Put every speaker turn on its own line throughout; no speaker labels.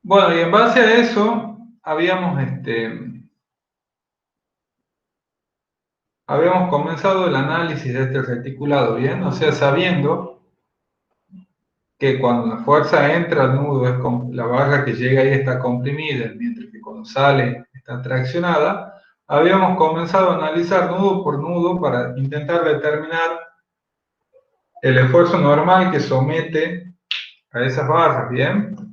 Bueno, y en base a eso, habíamos comenzado el análisis de este reticulado, ¿bien? O sea, sabiendo que cuando la fuerza entra al nudo, la barra que llega ahí está comprimida, mientras que cuando sale está traccionada, habíamos comenzado a analizar nudo por nudo para intentar determinar el esfuerzo normal que somete a esas barras, ¿bien?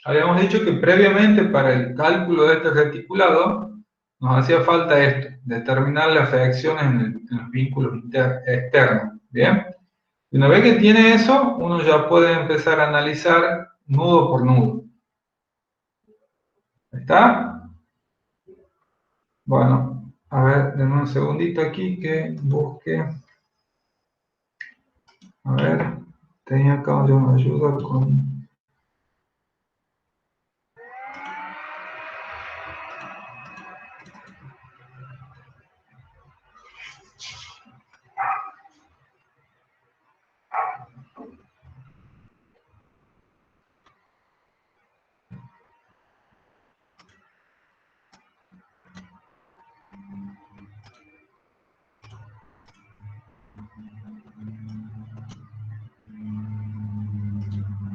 Habíamos dicho que previamente para el cálculo de este reticulado nos hacía falta esto, determinar las reacciones en los vínculos externos, ¿bien? Y una vez que tiene eso, uno ya puede empezar a analizar nudo por nudo. ¿Está? Bueno, a ver, denme un segundito aquí que busque. A ver, tenía acá yo una ayuda con...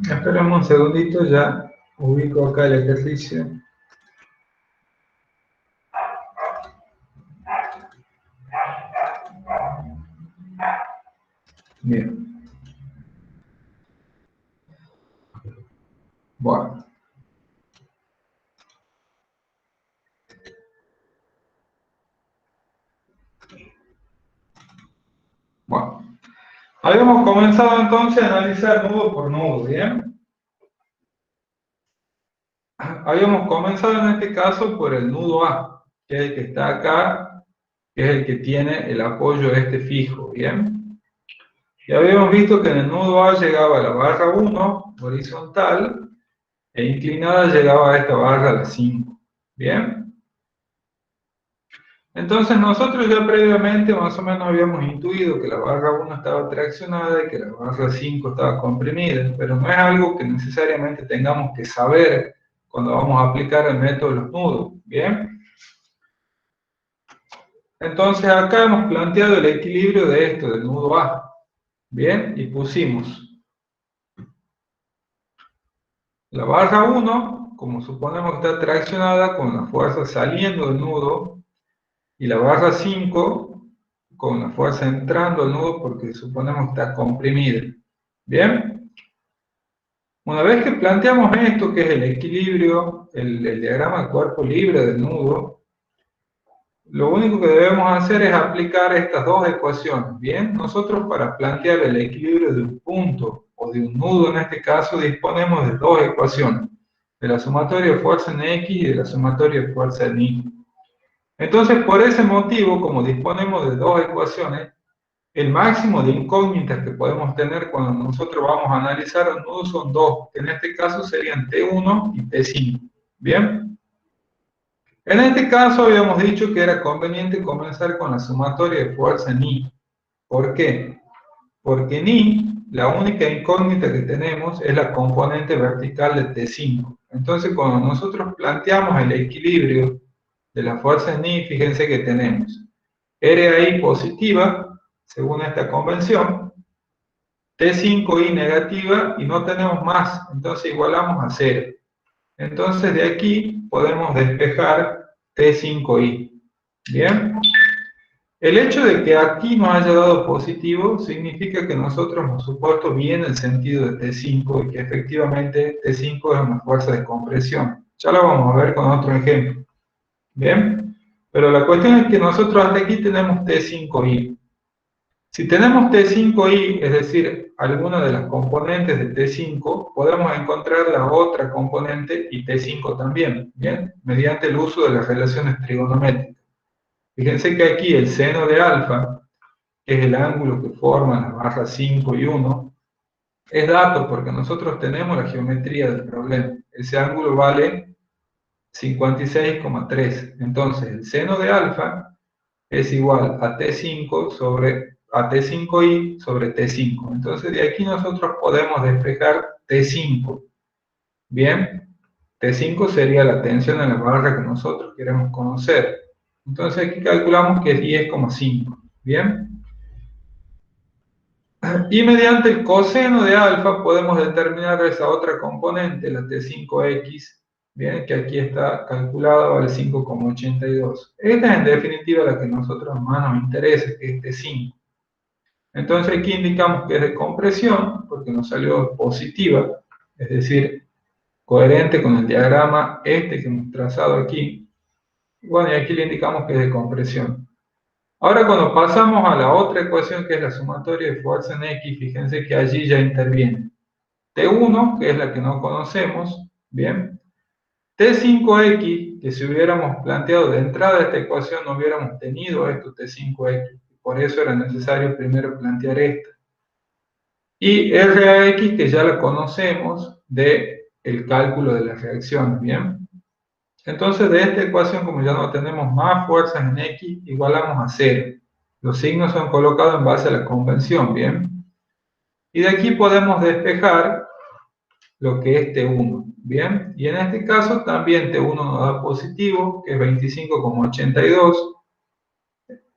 Esperemos un segundito, ya ubico acá el ejercicio. Bien. Bueno. Bueno. Habíamos comenzado entonces a analizar nudo por nudo, ¿bien? Habíamos comenzado en este caso por el nudo A, que es el que está acá, que es el que tiene el apoyo este fijo, ¿bien? Y habíamos visto que en el nudo A llegaba la barra 1, horizontal, e inclinada llegaba a esta barra, la 5, ¿bien? Entonces nosotros ya previamente más o menos habíamos intuido que la barra 1 estaba traccionada y que la barra 5 estaba comprimida, pero no es algo que necesariamente tengamos que saber cuando vamos a aplicar el método de los nudos, ¿bien? Entonces acá hemos planteado el equilibrio de esto, del nudo A, ¿bien? Y pusimos la barra 1, como suponemos que está traccionada con la fuerza saliendo del nudo, y la barra 5 con la fuerza entrando al nudo porque suponemos que está comprimida. ¿Bien? Una vez que planteamos esto, que es el equilibrio, el diagrama de cuerpo libre del nudo, lo único que debemos hacer es aplicar estas dos ecuaciones. Bien, nosotros para plantear el equilibrio de un punto o de un nudo en este caso disponemos de dos ecuaciones, de la sumatoria de fuerza en X y de la sumatoria de fuerza en Y. Entonces, por ese motivo, como disponemos de dos ecuaciones, el máximo de incógnitas que podemos tener cuando nosotros vamos a analizar el nudo son dos, que en este caso serían T1 y T5. ¿Bien? En este caso habíamos dicho que era conveniente comenzar con la sumatoria de fuerza en I. ¿Por qué? Porque en I, la única incógnita que tenemos es la componente vertical de T5. Entonces, cuando nosotros planteamos el equilibrio de la fuerza en I, fíjense que tenemos RAI positiva, según esta convención, T5i negativa y no tenemos más, entonces igualamos a 0. Entonces de aquí podemos despejar T5i. ¿Bien? El hecho de que aquí nos haya dado positivo significa que nosotros hemos supuesto bien el sentido de T5 y que efectivamente T5 es una fuerza de compresión. Ya lo vamos a ver con otro ejemplo. ¿Bien? Pero la cuestión es que nosotros hasta aquí tenemos T5i. Si tenemos T5i, es decir, alguna de las componentes de T5, podemos encontrar la otra componente y T5 también, ¿bien? Mediante el uso de las relaciones trigonométricas. Fíjense que aquí el seno de alfa, que es el ángulo que forman las barras 5 y 1, es dato porque nosotros tenemos la geometría del problema. Ese ángulo vale 56,3. Entonces, el seno de alfa es igual a T5 sobre a T5i sobre T5. Entonces de aquí nosotros podemos despejar T5. ¿Bien? T5 sería la tensión en la barra que nosotros queremos conocer. Entonces aquí calculamos que es 10,5. ¿Bien? Y mediante el coseno de alfa podemos determinar esa otra componente, la T5X, bien, que aquí está calculada, vale 5,82. Esta es en definitiva la que a nosotros más nos interesa, que es T5. Entonces aquí indicamos que es de compresión, porque nos salió positiva, es decir, coherente con el diagrama este que hemos trazado aquí. Bueno, y aquí le indicamos que es de compresión. Ahora cuando pasamos a la otra ecuación, que es la sumatoria de fuerza en X, fíjense que allí ya interviene T1, que es la que no conocemos, bien. T5X, que si hubiéramos planteado de entrada esta ecuación no hubiéramos tenido esto, T5X. Por eso era necesario primero plantear esta. Y RAX, que ya la conocemos del cálculo de las reacciones, bien. Entonces de esta ecuación, como ya no tenemos más fuerzas en X, igualamos a 0. Los signos son colocados en base a la convención, ¿bien? Y de aquí podemos despejar lo que es T1, ¿bien? Y en este caso también T1 nos da positivo, que es 25,82.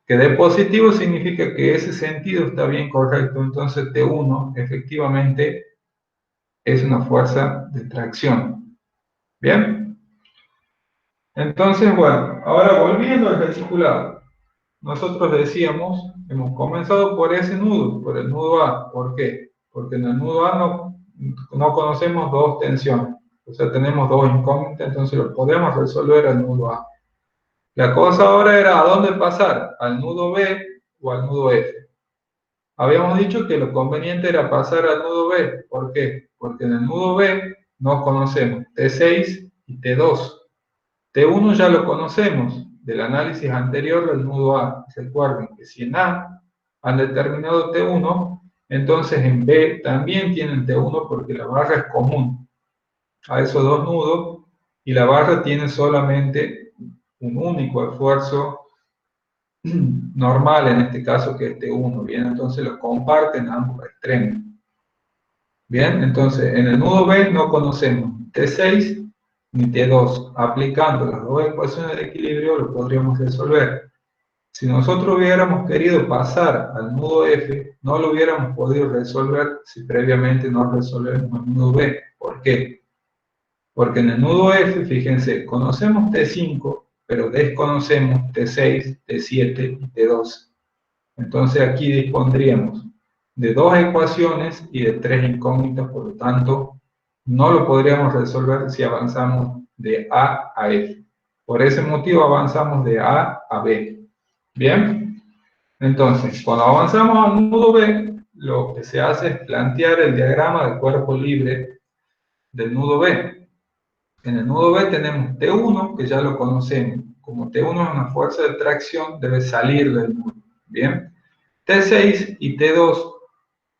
Que dé positivo significa que ese sentido está bien correcto, entonces T1 efectivamente es una fuerza de tracción, ¿bien? Entonces, bueno, ahora volviendo al reticulado. Nosotros decíamos, hemos comenzado por ese nudo, por el nudo A. ¿Por qué? Porque en el nudo A no conocemos dos tensiones. O sea, tenemos dos incógnitas, entonces lo podemos resolver al nudo A. La cosa ahora era a dónde pasar, al nudo B o al nudo F. Habíamos dicho que lo conveniente era pasar al nudo B. ¿Por qué? Porque en el nudo B no conocemos T6 y T2. T1 ya lo conocemos del análisis anterior del nudo A. Recuerden que si en A han determinado T1, entonces en B también tienen T1 porque la barra es común a esos dos nudos y la barra tiene solamente un único esfuerzo normal, en este caso que es T1. Bien, entonces lo comparten a ambos extremos. Bien, entonces en el nudo B no conocemos T6 ni T2. Aplicando las dos ecuaciones de equilibrio lo podríamos resolver. Si nosotros hubiéramos querido pasar al nudo F, no lo hubiéramos podido resolver si previamente no resolvemos el nudo B. ¿Por qué? Porque en el nudo F, fíjense, conocemos T5, pero desconocemos T6, T7 y T12. Entonces aquí dispondríamos de dos ecuaciones y de tres incógnitas, por lo tanto, no lo podríamos resolver si avanzamos de A a F. Por ese motivo avanzamos de A a B. ¿Bien? Entonces, cuando avanzamos al nudo B, lo que se hace es plantear el diagrama de cuerpo libre del nudo B. En el nudo B tenemos T1, que ya lo conocemos. Como T1 es una fuerza de tracción, debe salir del nudo. ¿Bien? T6 y T2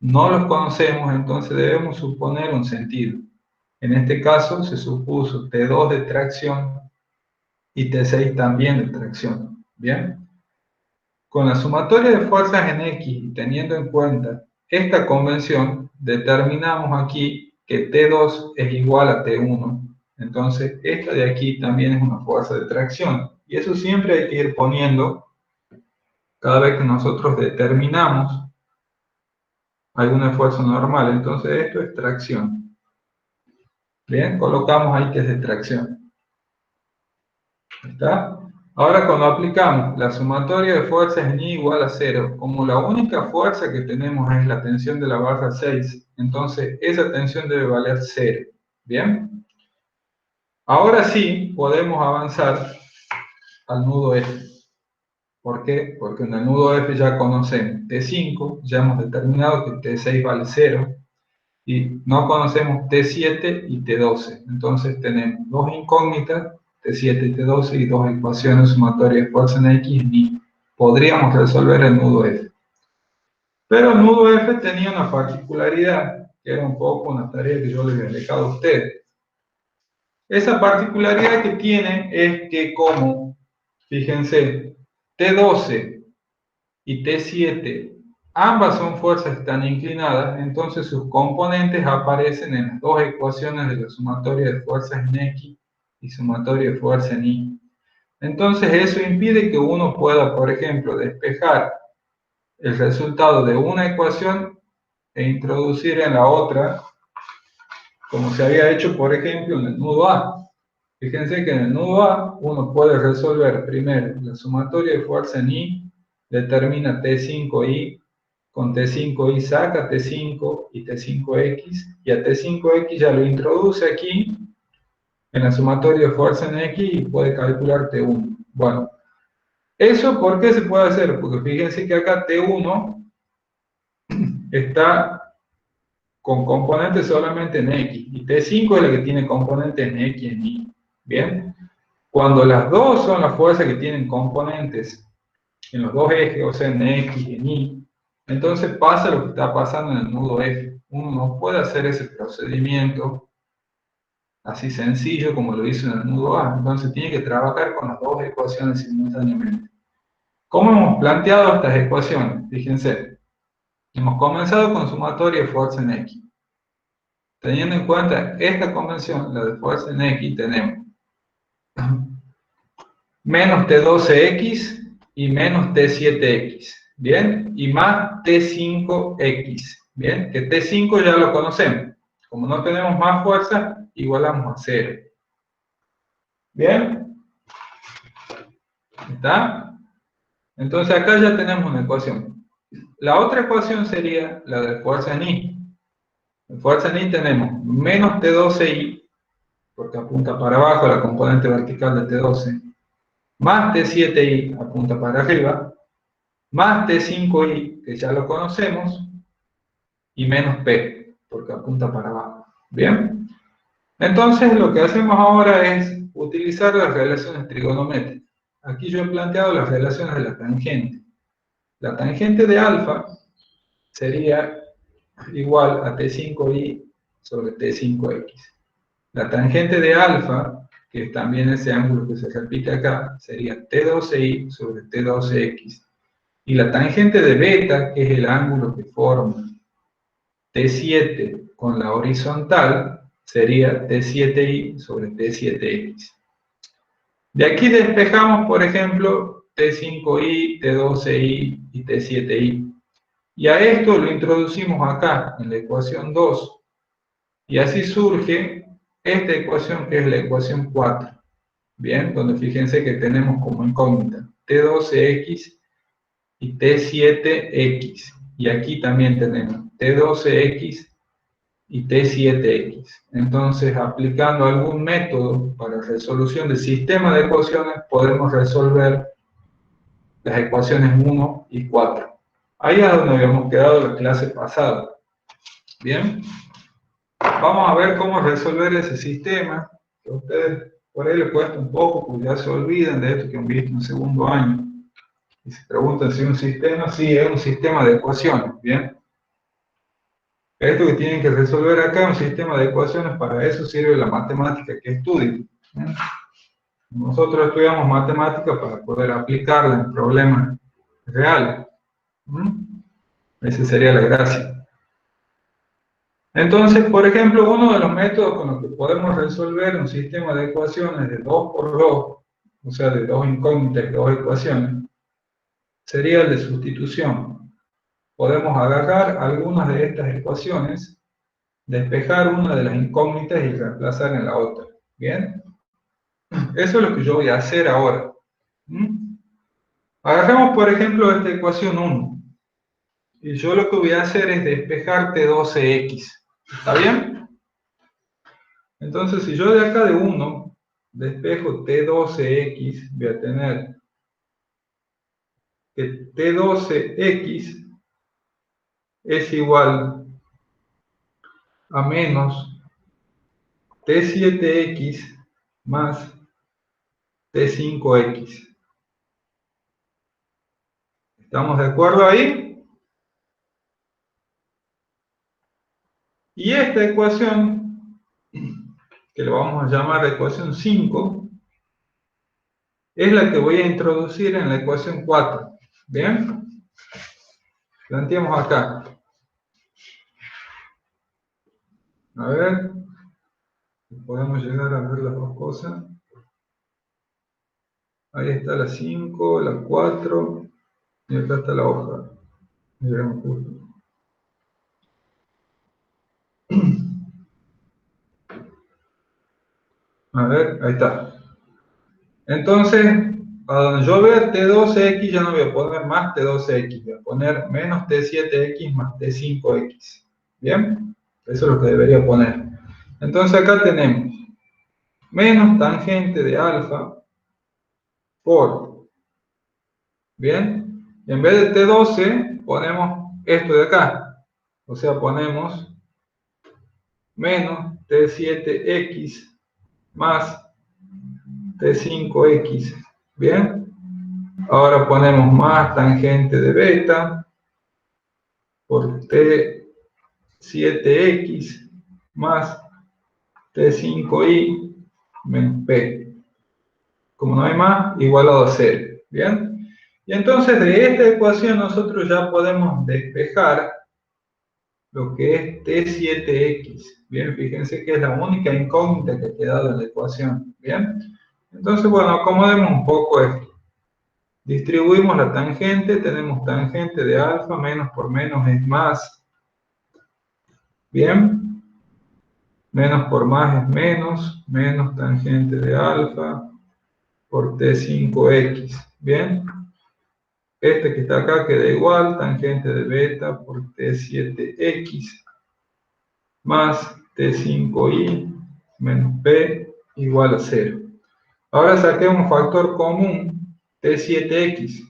no los conocemos, entonces debemos suponer un sentido. En este caso se supuso T2 de tracción y T6 también de tracción. ¿Bien? Con la sumatoria de fuerzas en X y teniendo en cuenta esta convención, determinamos aquí que T2 es igual a T1. Entonces, esta de aquí también es una fuerza de tracción. Y eso siempre hay que ir poniendo cada vez que nosotros determinamos algún esfuerzo normal. Entonces, esto es tracción. Bien, colocamos ahí que es de tracción. ¿Está? Ahora cuando aplicamos la sumatoria de fuerzas en I igual a 0, como la única fuerza que tenemos es la tensión de la barra 6, entonces esa tensión debe valer 0. ¿Bien? Ahora sí podemos avanzar al nudo F. ¿Por qué? Porque en el nudo F ya conocemos T5, ya hemos determinado que T6 vale 0, y no conocemos T7 y T12. Entonces tenemos dos incógnitas, T7 y T12, y dos ecuaciones sumatorias de fuerza en X y Y. Podríamos resolver el nudo F. Pero el nudo F tenía una particularidad, que era un poco una tarea que yo les había dejado a ustedes. Esa particularidad que tiene es que como, fíjense, T12 y T7 ambas son fuerzas que están inclinadas, entonces sus componentes aparecen en las dos ecuaciones de la sumatoria de fuerzas en X y sumatoria de fuerza en Y. Entonces eso impide que uno pueda, por ejemplo, despejar el resultado de una ecuación e introducir en la otra, como se había hecho, por ejemplo, en el nudo A. Fíjense que en el nudo A uno puede resolver primero la sumatoria de fuerza en Y, determina T5I, con T5I saca T5 y T5X, y a T5X ya lo introduce aquí en la sumatoria de fuerza en X y puede calcular T1. Bueno, ¿eso por qué se puede hacer? Porque fíjense que acá T1 está con componentes solamente en X, y T5 es la que tiene componentes en X y en Y. Bien, cuando las dos son las fuerzas que tienen componentes en los dos ejes, o sea, en X y en Y, entonces pasa lo que está pasando en el nudo F. Uno no puede hacer ese procedimiento así sencillo como lo hizo en el nudo A, entonces tiene que trabajar con las dos ecuaciones simultáneamente. ¿Cómo hemos planteado estas ecuaciones? Fíjense, hemos comenzado con sumatoria de fuerza en X. Teniendo en cuenta esta convención, la de fuerza en X, tenemos menos T12X y menos T7X, ¿bien? Y más T5X, ¿bien? Que T5 ya lo conocemos. Como no tenemos más fuerza, igualamos a 0. ¿Bien? ¿Está? Entonces acá ya tenemos una ecuación. La otra ecuación sería la de fuerza en Y. En fuerza en Y tenemos menos T12Y, porque apunta para abajo la componente vertical de T12, más T7Y, apunta para arriba, más T5I, que ya lo conocemos, y menos P, porque apunta para abajo. ¿Bien? Entonces lo que hacemos ahora es utilizar las relaciones trigonométricas. Aquí yo he planteado las relaciones de la tangente. La tangente de alfa sería igual a T5I sobre T5X. La tangente de alfa, que es también ese ángulo que se repite acá, sería T12I sobre T12X. Y la tangente de beta, que es el ángulo que forma T7 con la horizontal, sería T7I sobre T7X. De aquí despejamos, por ejemplo, T5I, T12I y T7I. Y a esto lo introducimos acá, en la ecuación 2. Y así surge esta ecuación, que es la ecuación 4. Bien, donde fíjense que tenemos como incógnita T12X y T7X. Y aquí también tenemos T12X y T7X. Entonces, aplicando algún método para resolución del sistema de ecuaciones, podemos resolver las ecuaciones 1 y 4. Ahí es donde habíamos quedado la clase pasada. Bien, vamos a ver cómo resolver ese sistema, que a ustedes por ahí les cuesta un poco, porque ya se olvidan de esto que han visto en segundo año. Y se preguntan si un sistema, sí, es un sistema de ecuaciones, ¿bien? Esto que tienen que resolver acá es un sistema de ecuaciones, para eso sirve la matemática que estudian. Nosotros estudiamos matemática para poder aplicarla en problemas reales. Esa sería la gracia. Entonces, por ejemplo, uno de los métodos con los que podemos resolver un sistema de ecuaciones de 2 por 2, o sea, de dos incógnitas y dos ecuaciones, sería el de sustitución. Podemos agarrar algunas de estas ecuaciones, despejar una de las incógnitas y reemplazar en la otra. ¿Bien? Eso es lo que yo voy a hacer ahora. Agarramos, por ejemplo, esta ecuación 1. Y yo lo que voy a hacer es despejar T12X. ¿Está bien? Entonces, si yo de acá de 1 despejo T12X, voy a tener que T12X es igual a menos T7X más T5X. ¿Estamos de acuerdo ahí? Y esta ecuación, que lo vamos a llamar ecuación 5, es la que voy a introducir en la ecuación 4. ¿Bien? Planteemos acá. A ver, podemos llegar a ver las dos cosas. Ahí está la 5, la 4, y acá está la hoja. Llegamos justo. A ver, ahí está. Entonces, a donde yo vea T12X, ya no voy a poner más T12X, voy a poner menos T7X más T5X. ¿Bien? Eso es lo que debería poner. Entonces acá tenemos menos tangente de alfa por, ¿bien? Y en vez de T12, ponemos esto de acá. O sea, ponemos menos T7X más T5X. ¿Bien? Ahora ponemos más tangente de beta por T7X más T5Y menos P. Como no hay más, igualado a 0. ¿Bien? Y entonces de esta ecuación nosotros ya podemos despejar lo que es T7X. Bien, fíjense que es la única incógnita que ha quedado en la ecuación. Bien, entonces, bueno, acomodemos un poco esto. Distribuimos la tangente, tenemos tangente de alfa, menos por menos es más. Bien, menos por más es menos tangente de alfa por T5X. Bien, este que está acá queda igual, tangente de beta por T7X más T5Y menos P igual a 0. Ahora saquemos un factor común T7X.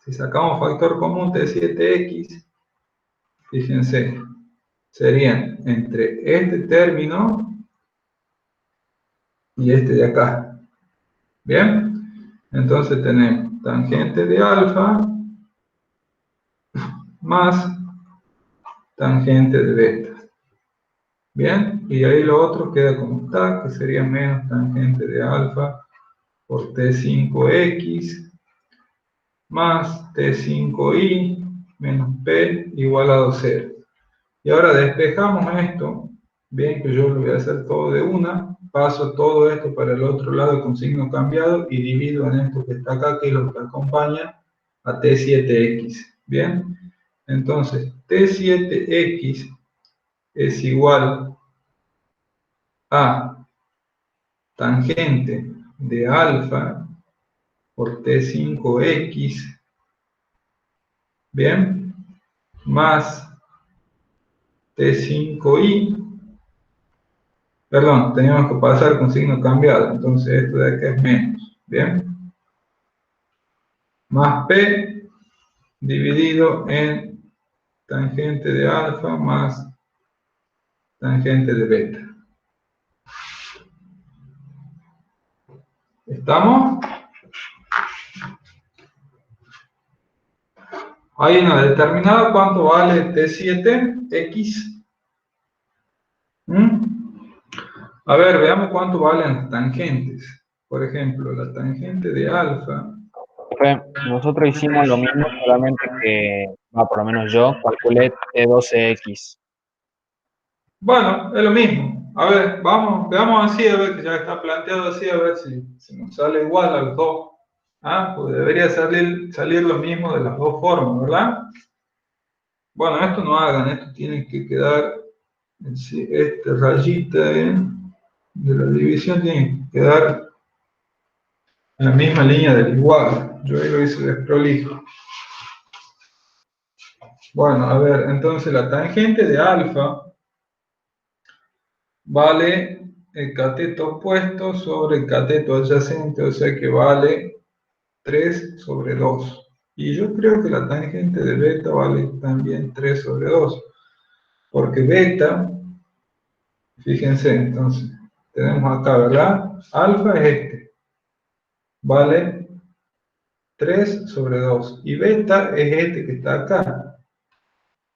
Si sacamos factor común T7X, fíjense, serían entre este término y este de acá. ¿Bien? Entonces tenemos tangente de alfa más tangente de beta. Bien, y ahí lo otro queda como está, que sería menos tangente de alfa por T5X más T5Y menos P igual a 0. Y ahora despejamos esto, bien que yo lo voy a hacer todo de una, paso todo esto para el otro lado con signo cambiado y divido en esto que está acá, que es lo que acompaña a T7X. Bien, entonces T7X es igual a tangente de alfa por T5X, bien, más T5Y, perdón, teníamos que pasar con signo cambiado, entonces esto de acá es menos, bien, más P dividido en tangente de alfa más tangente de beta. ¿Estamos? Hay una determinada, ¿cuánto vale T7X? A ver, veamos cuánto valen las tangentes. Por ejemplo, la tangente de alfa.
Nosotros hicimos lo mismo, solamente que, por lo menos yo, calculé T12X.
Bueno, es lo mismo. A ver, vamos, veamos así, a ver que ya está planteado así, a ver si nos sale igual a los dos. Ah, pues debería salir lo mismo de las dos formas, ¿verdad? Bueno, esto no hagan, esto tiene que quedar, esta rayita de la división tiene que quedar en la misma línea del igual. Yo ahí lo hice desprolijo. Bueno, a ver, entonces la tangente de alfa vale el cateto opuesto sobre el cateto adyacente, o sea que vale 3 sobre 2. Y yo creo que la tangente de beta vale también 3 sobre 2, porque beta, fíjense, entonces, tenemos acá, ¿verdad? Alfa es este, vale 3 sobre 2, y beta es este que está acá,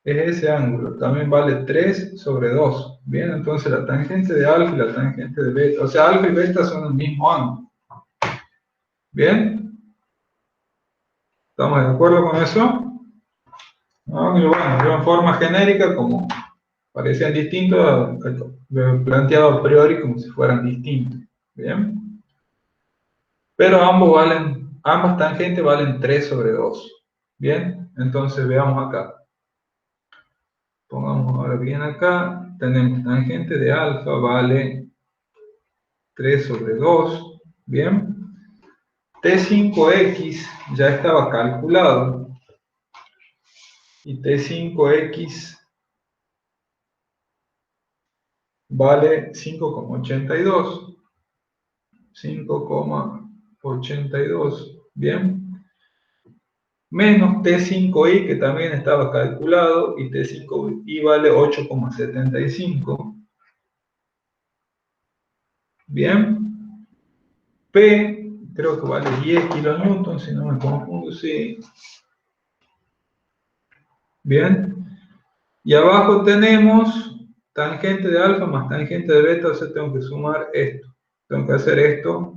es ese ángulo, también vale 3 sobre 2. Bien, entonces la tangente de alfa y la tangente de beta, o sea, alfa y beta son el mismo ángulo. Bien, ¿estamos de acuerdo con eso? ¿no? Y bueno, yo en forma genérica, como parecían distintos, lo he planteado a priori como si fueran distintos. ¿Bien? Pero ambas tangentes valen 3 sobre 2. Bien, entonces veamos acá. Pongamos ahora bien acá, tenemos tangente de alfa vale 3 sobre 2. Bien, T5x ya estaba calculado y T5x vale 5,82. 5,82. Bien, menos T5i que también estaba calculado y T5i vale 8,75. Bien, P creo que vale 10 kilonewton, si no me confundo, sí. Bien, y abajo tenemos tangente de alfa más tangente de beta, o sea, tengo que sumar esto. Tengo que hacer esto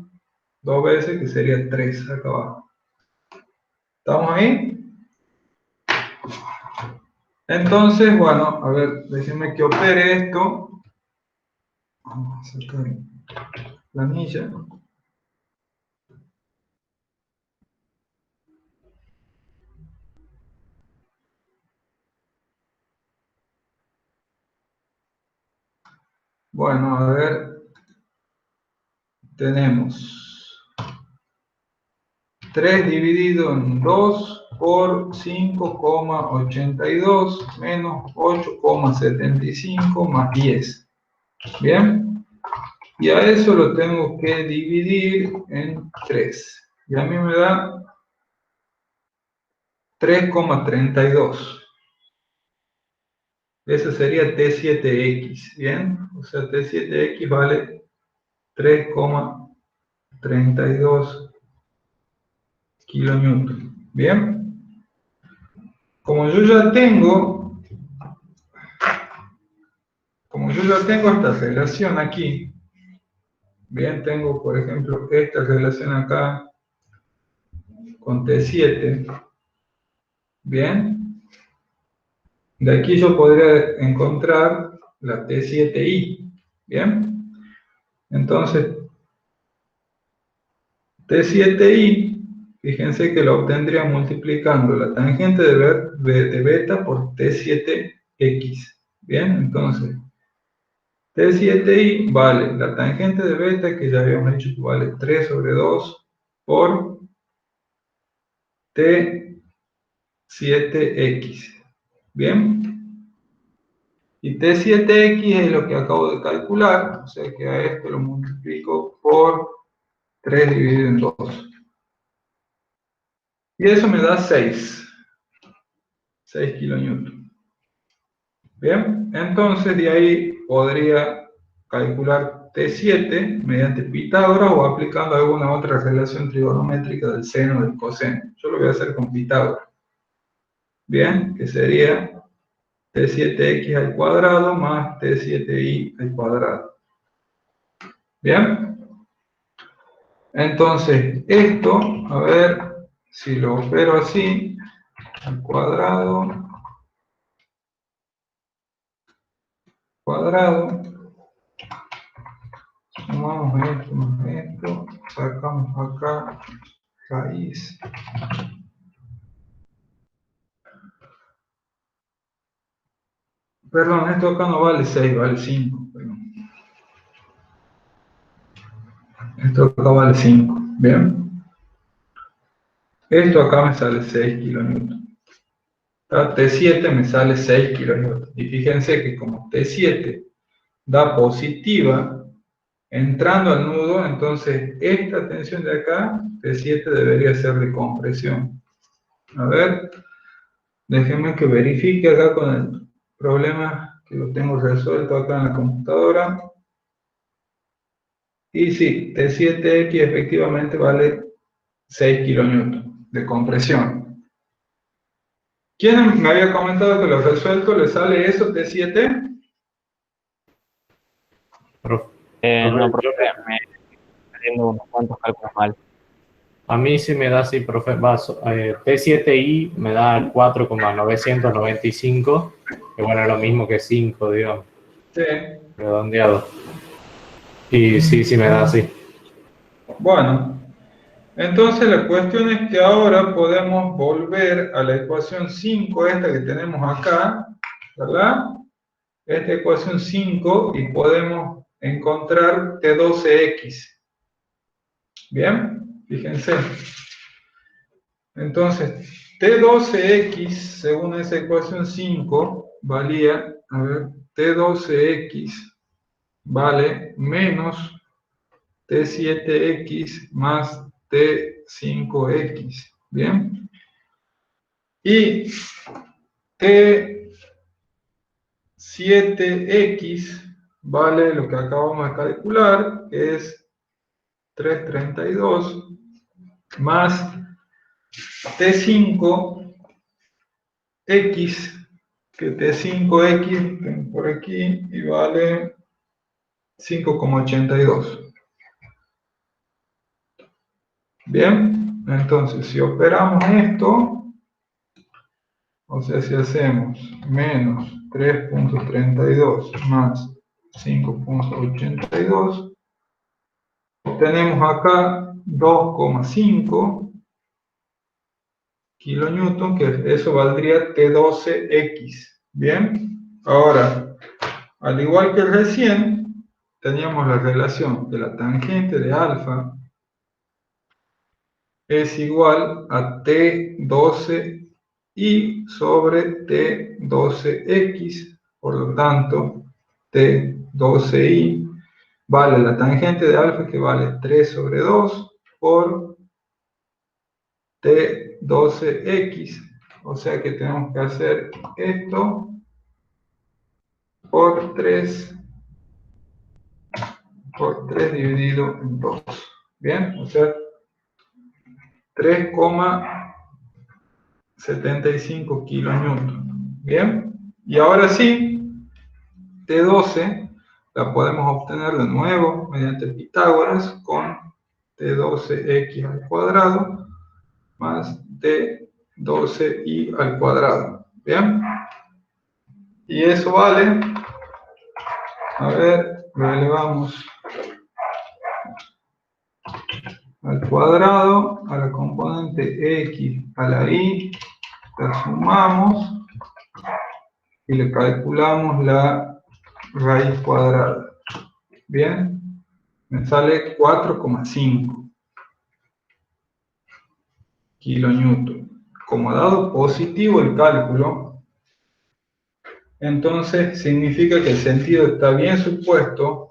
2 veces, que sería 3 acá abajo. ¿Estamos ahí? Entonces, bueno, a ver, déjenme que opere esto. Vamos a sacar la anilla. Bueno, a ver, tenemos 3 dividido en 2 por 5,82 menos 8,75 más 10. Bien, y a eso lo tengo que dividir en 3. Y a mí me da 3,32. Ese sería T7X, ¿bien? O sea, T7X vale 3,32 kilonewton. ¿Bien? Como yo ya tengo, esta relación aquí, bien, tengo, por ejemplo, esta relación acá con T7, bien, de aquí yo podría encontrar la T7i, bien, entonces T7i, fíjense que lo obtendría multiplicando la tangente de beta por T7x, bien, entonces T7i vale la tangente de beta, que ya habíamos dicho que vale 3 sobre 2 por T7x. Bien. Y T7x es lo que acabo de calcular, o sea que a esto lo multiplico por 3 dividido en 2. Y eso me da 6 kilonewton. Bien, entonces de ahí podría calcular T7 mediante Pitágoras o aplicando alguna otra relación trigonométrica del seno o del coseno. Yo lo voy a hacer con Pitágoras. Bien, que sería T7x al cuadrado más T7i al cuadrado. Bien, entonces esto, a ver si lo opero así, al cuadrado, sumamos esto más esto, sacamos acá raíz. Perdón, esto acá no vale 6, vale 5. Perdón. Esto acá vale 5. Bien. Esto acá me sale 6 kilonewton. T7 me sale 6 kilonewton. Y fíjense que como T7 da positiva entrando al nudo, entonces esta tensión de acá, T7 debería ser de compresión. A ver, déjenme que verifique acá con el problema que lo tengo resuelto acá en la computadora. Y sí, T7X efectivamente vale 6 kilonewton de compresión. ¿Quién me había comentado que lo resuelto le sale eso, T7?
No, profe, me estoy haciendo unos cuantos cálculos mal. A mí sí me da así, profe, T7i me da 4,995, que bueno, es lo mismo que 5, digamos,
Sí.
redondeado. Y sí, sí me da así.
Bueno, entonces la cuestión es que ahora podemos volver a la ecuación 5, esta que tenemos acá, ¿verdad? Esta ecuación 5 y podemos encontrar T12X. Bien, fíjense. Entonces, T12X, según esa ecuación 5, valía, a ver, T12X vale menos T7X más T5X. Bien. Y T7X vale lo que acabamos de calcular, que es 332 más T5X, que T5X tengo por aquí y vale 5,82. Bien, entonces si operamos esto, o sea, si hacemos menos 3,32 más 5,82, tenemos acá 2,5 kilonewton, que eso valdría T12X. Bien, ahora, al igual que recién, teníamos la relación de la tangente de alfa es igual a T12i sobre T12x, por lo tanto, T12i vale la tangente de alfa, que vale 3 sobre 2 por T12x, o sea que tenemos que hacer esto por 3 dividido en 2. Bien, o sea, 3,75 kilonewton. Bien, y ahora sí, T12 la podemos obtener de nuevo mediante Pitágoras con T12x al cuadrado más T12i al cuadrado. Bien, y eso vale, a ver, lo elevamos al cuadrado, a la componente x a la y, la sumamos y le calculamos la raíz cuadrada. Bien, me sale 4,5 kilonewton. Como dado positivo el cálculo, entonces significa que el sentido está bien supuesto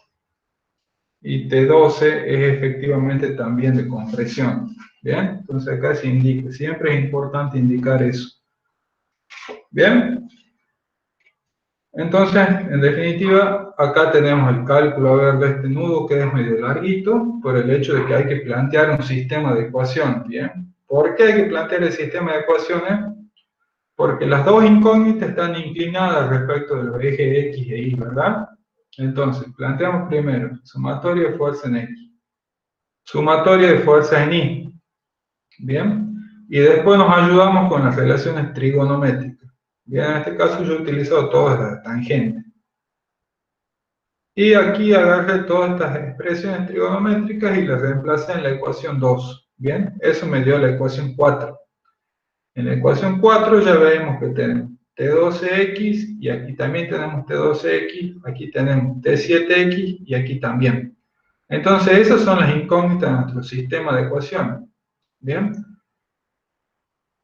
y T12 es efectivamente también de compresión. Bien, entonces acá se indica, siempre es importante indicar eso. Bien, entonces en definitiva acá tenemos el cálculo, a ver, de este nudo que es medio larguito por el hecho de que hay que plantear un sistema de ecuaciones. Bien, ¿por qué hay que plantear el sistema de ecuaciones? Porque las dos incógnitas están inclinadas respecto de los ejes X e Y, ¿verdad? Entonces, planteamos primero sumatoria de fuerza en X, sumatoria de fuerza en Y, ¿bien? Y después nos ayudamos con las relaciones trigonométricas. Bien, en este caso yo he utilizado todas las tangentes. Y aquí agarré todas estas expresiones trigonométricas y las reemplacé en la ecuación 2. Bien, eso me dio la ecuación 4. En la ecuación 4 ya vemos que tenemos T12x y aquí también tenemos T12x, aquí tenemos T7x y aquí también. Entonces esas son las incógnitas de nuestro sistema de ecuaciones. Bien.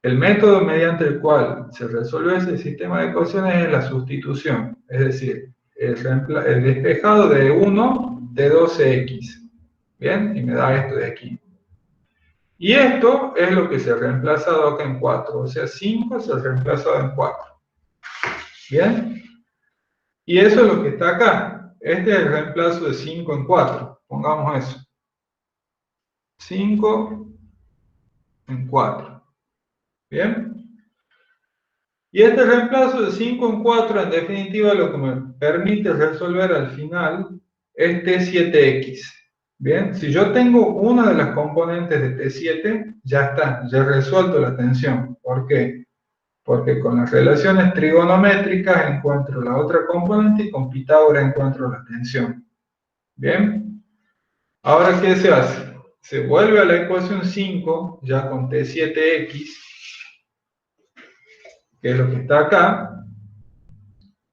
El método mediante el cual se resuelve ese sistema de ecuaciones es la sustitución, es decir, el despejado de 1 de 12x. Bien, y me da esto de aquí. Y esto es lo que se ha reemplazado acá en 4, o sea, 5 se ha reemplazado en 4. Bien, y eso es lo que está acá. Este es el reemplazo de 5 en 4, pongamos eso. 5 en 4. Bien. Y este reemplazo de 5 en 4, en definitiva, lo que me permite resolver al final es T7X. Bien, si yo tengo una de las componentes de T7, ya está, ya he resuelto la tensión. ¿Por qué? Porque con las relaciones trigonométricas encuentro la otra componente y con Pitágoras encuentro la tensión. Bien, ahora ¿qué se hace? Se vuelve a la ecuación 5, ya con T7X, que es lo que está acá,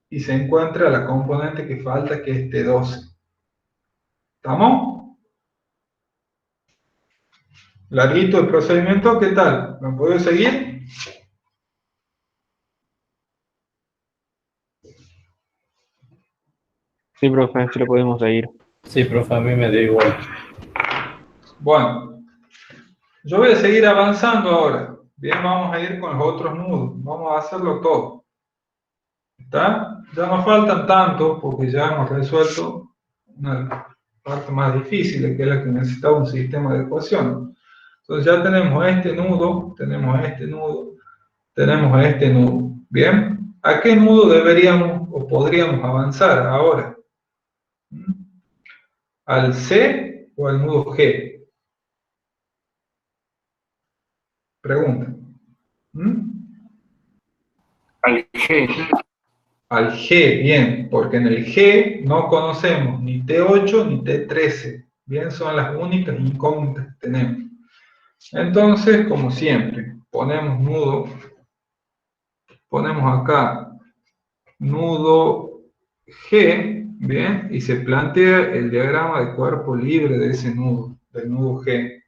y se encuentra la componente que falta, que es T12. ¿Estamos? Larguito el procedimiento, ¿qué tal? ¿Me puedo seguir?
Sí, profe, sí lo podemos seguir.
Sí, profe, a mí me dio igual.
Bueno, yo voy a seguir avanzando ahora. Bien, vamos a ir con los otros nudos. Vamos a hacerlo todo. ¿Está? Ya no faltan tantos porque ya hemos resuelto una parte más difícil, que es la que necesitaba un sistema de ecuaciones. Entonces ya tenemos este nudo, tenemos este nudo, tenemos este nudo. Bien, ¿a qué nudo deberíamos o podríamos avanzar ahora? ¿Al C o al nudo G? Pregunta.
Al G.
Al G, bien, porque en el G no conocemos ni T8 ni T13. Bien, son las únicas incógnitas que tenemos. Entonces, como siempre, ponemos nudo, ponemos acá nudo G, bien, y se plantea el diagrama de cuerpo libre de ese nudo, del nudo G.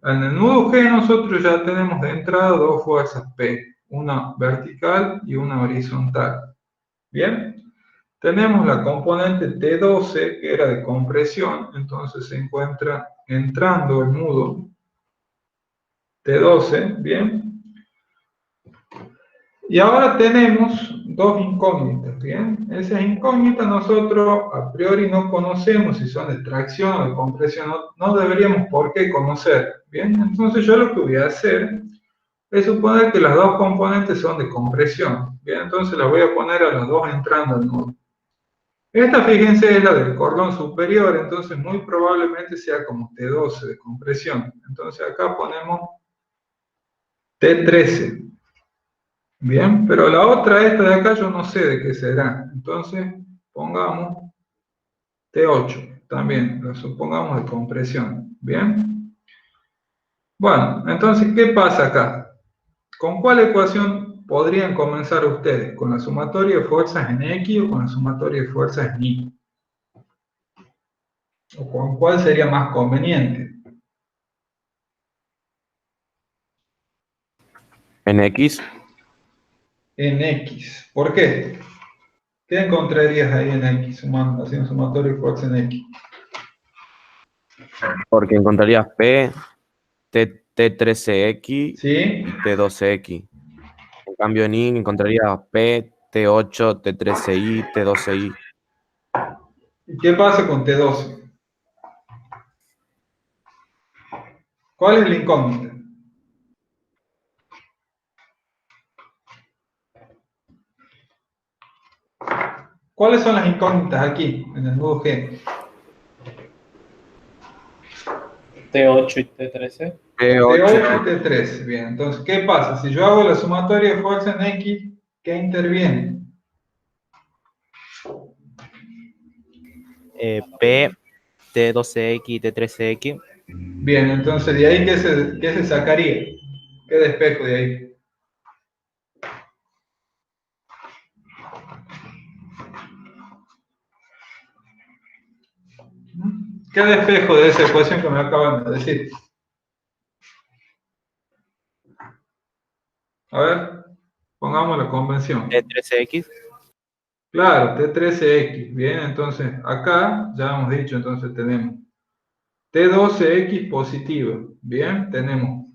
En el nudo G nosotros ya tenemos de entrada dos fuerzas P, una vertical y una horizontal. Bien, tenemos la componente T12 que era de compresión, entonces se encuentra entrando el nudo T12, bien. Y ahora tenemos dos incógnitas, ¿bien? Esas incógnitas nosotros a priori no conocemos si son de tracción o de compresión, no deberíamos por qué conocer, ¿bien? Entonces yo lo que voy a hacer es suponer que las dos componentes son de compresión, ¿bien? Entonces las voy a poner a las dos entrando al nudo. Esta, fíjense, es la del cordón superior, entonces muy probablemente sea como T12 de compresión. Entonces acá ponemos T13. Bien, pero la otra, esta de acá, yo no sé de qué será. Entonces, pongamos T8 también, lo supongamos de compresión. Bien. Bueno, entonces, ¿qué pasa acá? ¿Con cuál ecuación podrían comenzar ustedes? ¿Con la sumatoria de fuerzas en X o con la sumatoria de fuerzas en Y? ¿O con cuál sería más conveniente?
En X,
En X. ¿Por qué? ¿Qué encontrarías ahí en X, haciendo sumatoria de fuerzas en X?
porque encontrarías P, T13X,
¿Sí?
T12X. En cambio, en Y encontrarías P, T8, T13I, T12I.
¿Y qué pasa con T12? ¿Cuál es la incógnita? ¿Cuáles son las incógnitas aquí, en el nudo G?
T8 y T13.
P8 y
T8 y
T.
T13. Bien, entonces, ¿qué pasa? Si yo hago la sumatoria de fuerza en X, ¿qué interviene?
P, T12X, T13X.
Bien, entonces, ¿de ahí qué se sacaría? ¿Qué despejo de ahí? ¿Qué despejo de esa ecuación que me acaban de decir? A ver, pongamos la convención.
T13X.
Claro, T13X. Bien, entonces acá ya hemos dicho, entonces tenemos T12X positiva. Bien, tenemos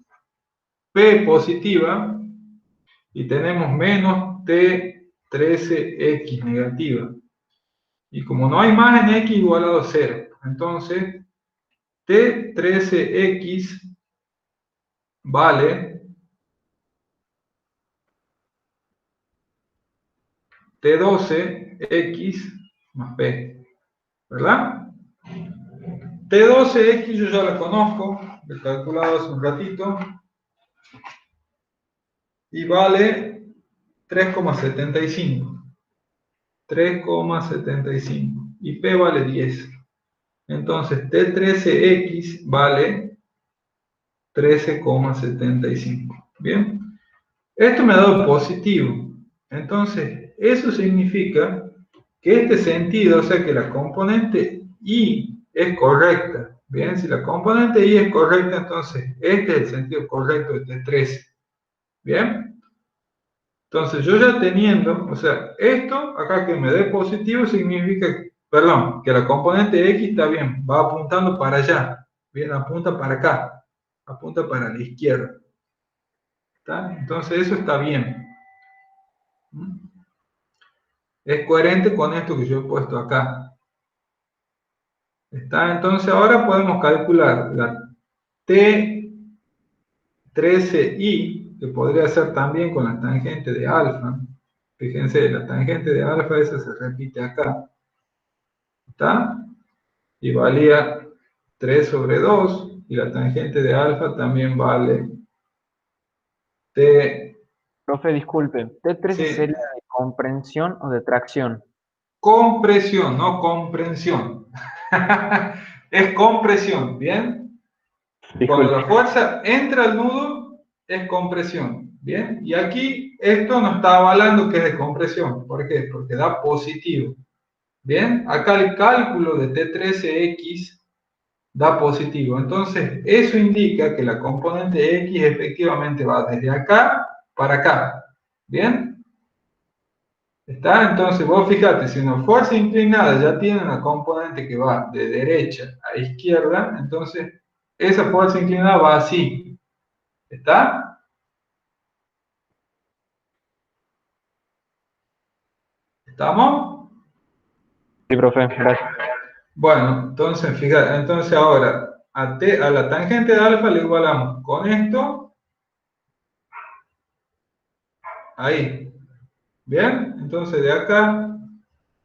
P positiva y tenemos menos T13X negativa. Y como no hay más en X igualado a 0, entonces T13X vale T12X más P, ¿verdad? T12X yo ya la conozco, lo he calculado hace un ratito, y vale 3,75. 3,75. Y P vale 10. Entonces T13X vale 13,75. Bien. Esto me ha dado positivo. Entonces, eso significa que este sentido, o sea que la componente Y es correcta. Bien, si la componente Y es correcta, entonces este es el sentido correcto de T13. Bien. Entonces, yo ya teniendo, o sea, esto acá que me dé positivo significa, perdón, que la componente X está bien, va apuntando para allá. Bien, apunta para acá, apunta para la izquierda. ¿Está? Entonces, eso está bien. Es coherente con esto que yo he puesto acá. ¿Está? Entonces ahora podemos calcular la T13i, que podría ser también con la tangente de alfa. Fíjense, la tangente de alfa esa se repite acá. ¿Está? Y valía 3 sobre 2. Y la tangente de alfa también vale T.
Profe, disculpe, ¿T13
Sí,
sería de comprensión o de tracción?
compresión, no comprensión. Es compresión, ¿bien? Cuando la
Disculpe.
fuerza entra al nudo, es compresión. ¿Bien? Y aquí esto nos está avalando que es de compresión. ¿Por qué? Porque da positivo. ¿Bien? Acá el cálculo de T13X da positivo. Entonces, eso indica que la componente X efectivamente va desde acá para acá. ¿Bien? ¿Está? Entonces, vos fíjate, si una fuerza inclinada ya tiene una componente que va de derecha a izquierda, entonces esa fuerza inclinada va así. ¿Está? ¿Estamos?
Sí, profe, gracias.
Bueno, entonces, fíjate, entonces ahora a la tangente de alfa le igualamos con esto, ahí. ¿Bien? Entonces de acá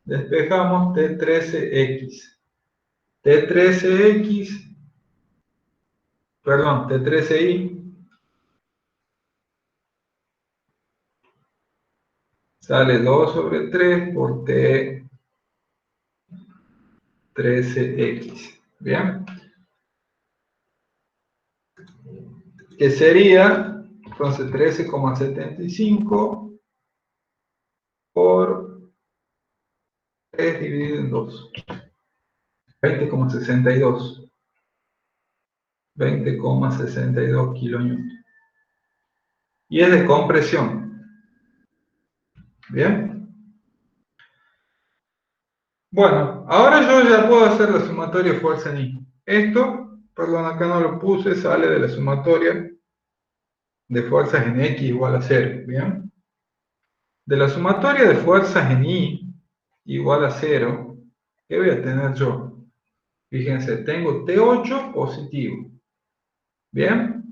despejamos T13X. T13X, perdón, T13I sale 2 sobre 3 por T13X. ¿Bien? Que sería, entonces, 13,75 por 3 dividido en 2. 20,62. 20,62 kilonewtons. Y es de compresión. ¿Bien? Bueno, ahora yo ya puedo hacer la sumatoria fuerza en I. Esto, perdón, acá no lo puse, sale de la sumatoria de fuerzas en X igual a 0. ¿Bien? De la sumatoria de fuerzas en I igual a 0, ¿qué voy a tener yo? Fíjense, tengo T8 positivo. ¿Bien?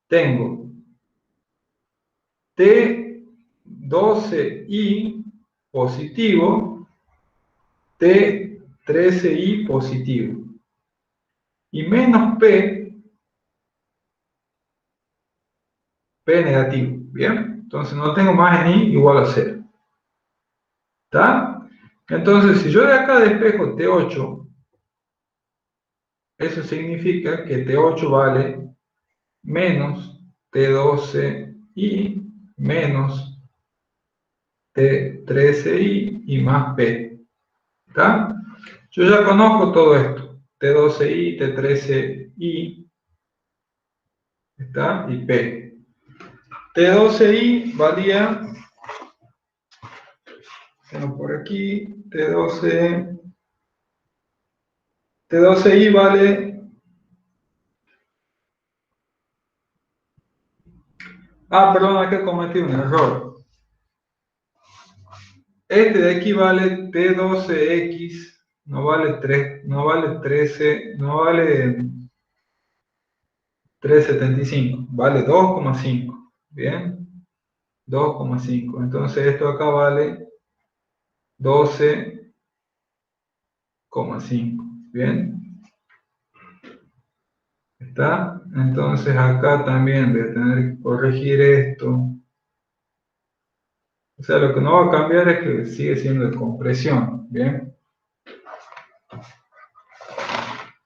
Tengo T12I positivo, T13I positivo. Y menos P negativo. ¿Bien? Entonces no tengo más en I igual a 0. ¿Está? Entonces, si yo de acá despejo T8, eso significa que T8 vale menos T12I menos T13I y más P. ¿Está? Yo ya conozco todo esto. T12I, T13I, ¿está? Y P. T12I valía, tengo por aquí, T12I vale, perdón, acá cometí un error. Este de aquí vale T12X, no vale 3, no vale 13, no vale 3,75, vale 2,5. ¿Bien? 2,5. Entonces esto acá vale 12,5. ¿Bien? ¿Está? Entonces acá también voy a tener que corregir esto. O sea, lo que no va a cambiar es que sigue siendo de compresión. ¿Bien?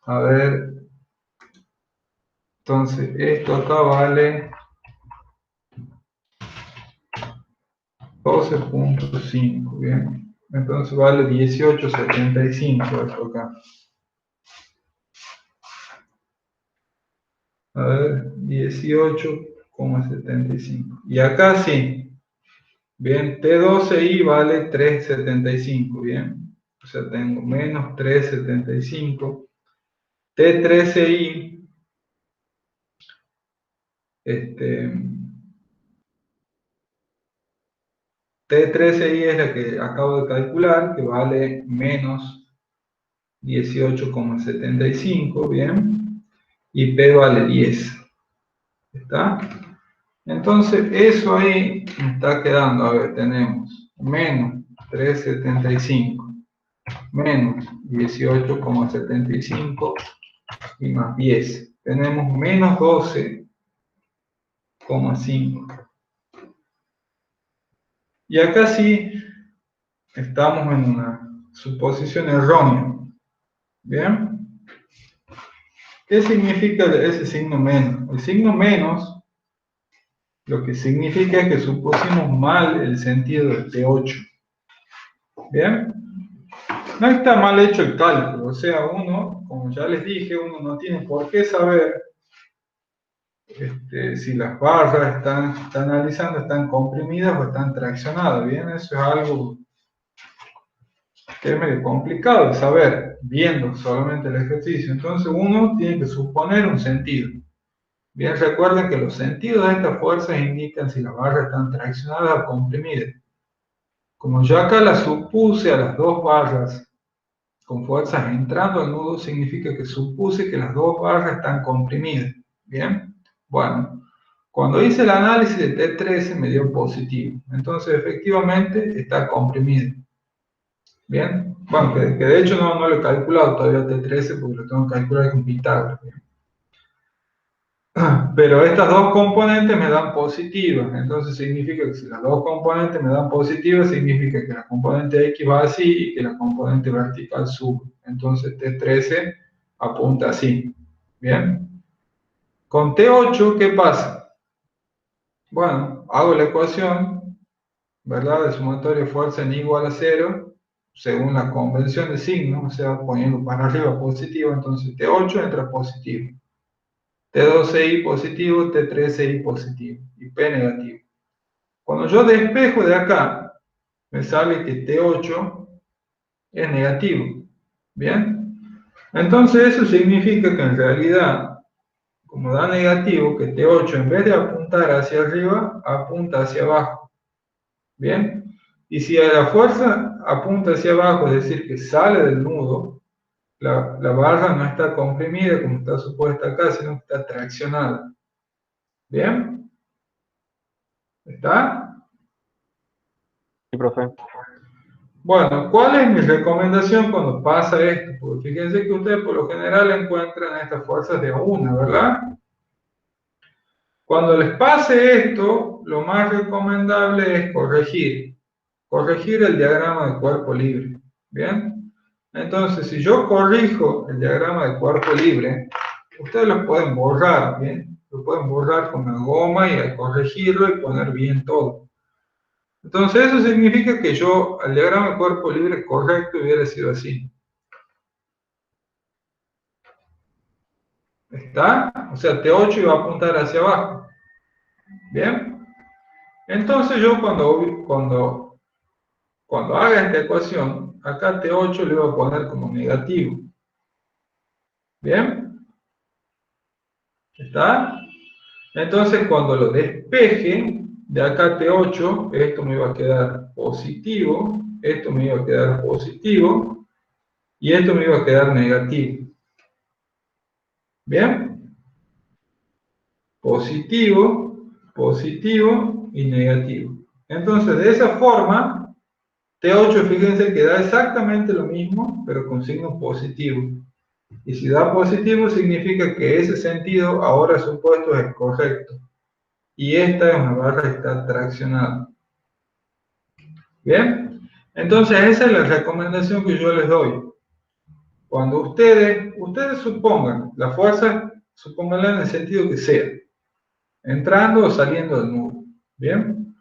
A ver. Entonces, esto acá vale 12.5. Bien. Entonces vale 18.75 esto acá. A ver, 18,75. Y acá sí. Bien, T12i vale 3,75. Bien. O sea, tengo menos 3,75. T13i, T13i es la que acabo de calcular, que vale menos 18,75. Bien. Y P vale 10. ¿Está? Entonces, eso ahí me está quedando. A ver, tenemos menos 3,75 menos 18,75 y más 10. Tenemos menos 12,5. Y acá sí estamos en una suposición errónea. ¿Bien? ¿Qué significa ese signo menos? El signo menos lo que significa es que supusimos mal el sentido del T8. ¿Bien? No está mal hecho el cálculo, o sea, uno, como ya les dije, uno no tiene por qué saber si las barras está analizando, están comprimidas o están traccionadas. Bien, eso es algo que es medio complicado de saber, viendo solamente el ejercicio. Entonces uno tiene que suponer un sentido. Bien, recuerden que los sentidos de estas fuerzas indican si las barras están traccionadas o comprimidas. Como yo acá las supuse a las dos barras con fuerzas entrando al nudo, significa que supuse que las dos barras están comprimidas. ¿Bien? Bueno, cuando hice el análisis de T13 me dio positivo. Entonces, efectivamente, está comprimida. ¿Bien? Bueno, que de hecho no lo he calculado todavía T13 porque lo tengo que calcular con Pitágoras. Pero estas dos componentes me dan positivas. Entonces, significa que si las dos componentes me dan positivas, significa que la componente X va así y que la componente vertical sube. Entonces, T13 apunta así. ¿Bien? Con T8, ¿qué pasa? Bueno, hago la ecuación, ¿verdad? De sumatoria de fuerza en igual a 0, según la convención de signo, o sea, poniendo para arriba positivo, entonces T8 entra positivo. T12i positivo, T13i positivo y P negativo. Cuando yo despejo de acá, me sale que T8 es negativo. ¿Bien? Entonces eso significa que en realidad, como da negativo, que T8 en vez de apuntar hacia arriba, apunta hacia abajo. ¿Bien? Y si a la fuerza apunta hacia abajo, es decir, que sale del nudo, la barra no está comprimida como está supuesta acá, sino que está traccionada. ¿Bien? ¿Está?
Sí, profe.
Bueno, ¿cuál es mi recomendación cuando pasa esto? Porque fíjense que ustedes por lo general encuentran estas fuerzas de a una, ¿verdad? Cuando les pase esto, lo más recomendable es corregir el diagrama de cuerpo libre. ¿Bien? Entonces, si yo corrijo el diagrama de cuerpo libre, ustedes lo pueden borrar, ¿bien? Lo pueden borrar con la goma y al corregirlo y poner bien todo. Entonces, eso significa que yo, al diagrama de cuerpo libre correcto hubiera sido así. ¿Está? O sea, T8 iba a apuntar hacia abajo. ¿Bien? Entonces yo cuando haga esta ecuación, acá T8 le voy a poner como negativo. ¿Bien? ¿Está? Entonces cuando lo despeje, de acá T8, esto me iba a quedar positivo, esto me iba a quedar positivo, y esto me iba a quedar negativo. ¿Bien? Positivo, positivo y negativo. Entonces de esa forma, T8, fíjense que da exactamente lo mismo, pero con signo positivo. Y si da positivo, significa que ese sentido ahora supuesto es el correcto. Y esta es una barra que está traccionada. ¿Bien? Entonces, esa es la recomendación que yo les doy. Cuando ustedes supongan, la fuerza, supónganla en el sentido que sea, entrando o saliendo del nudo. ¿Bien?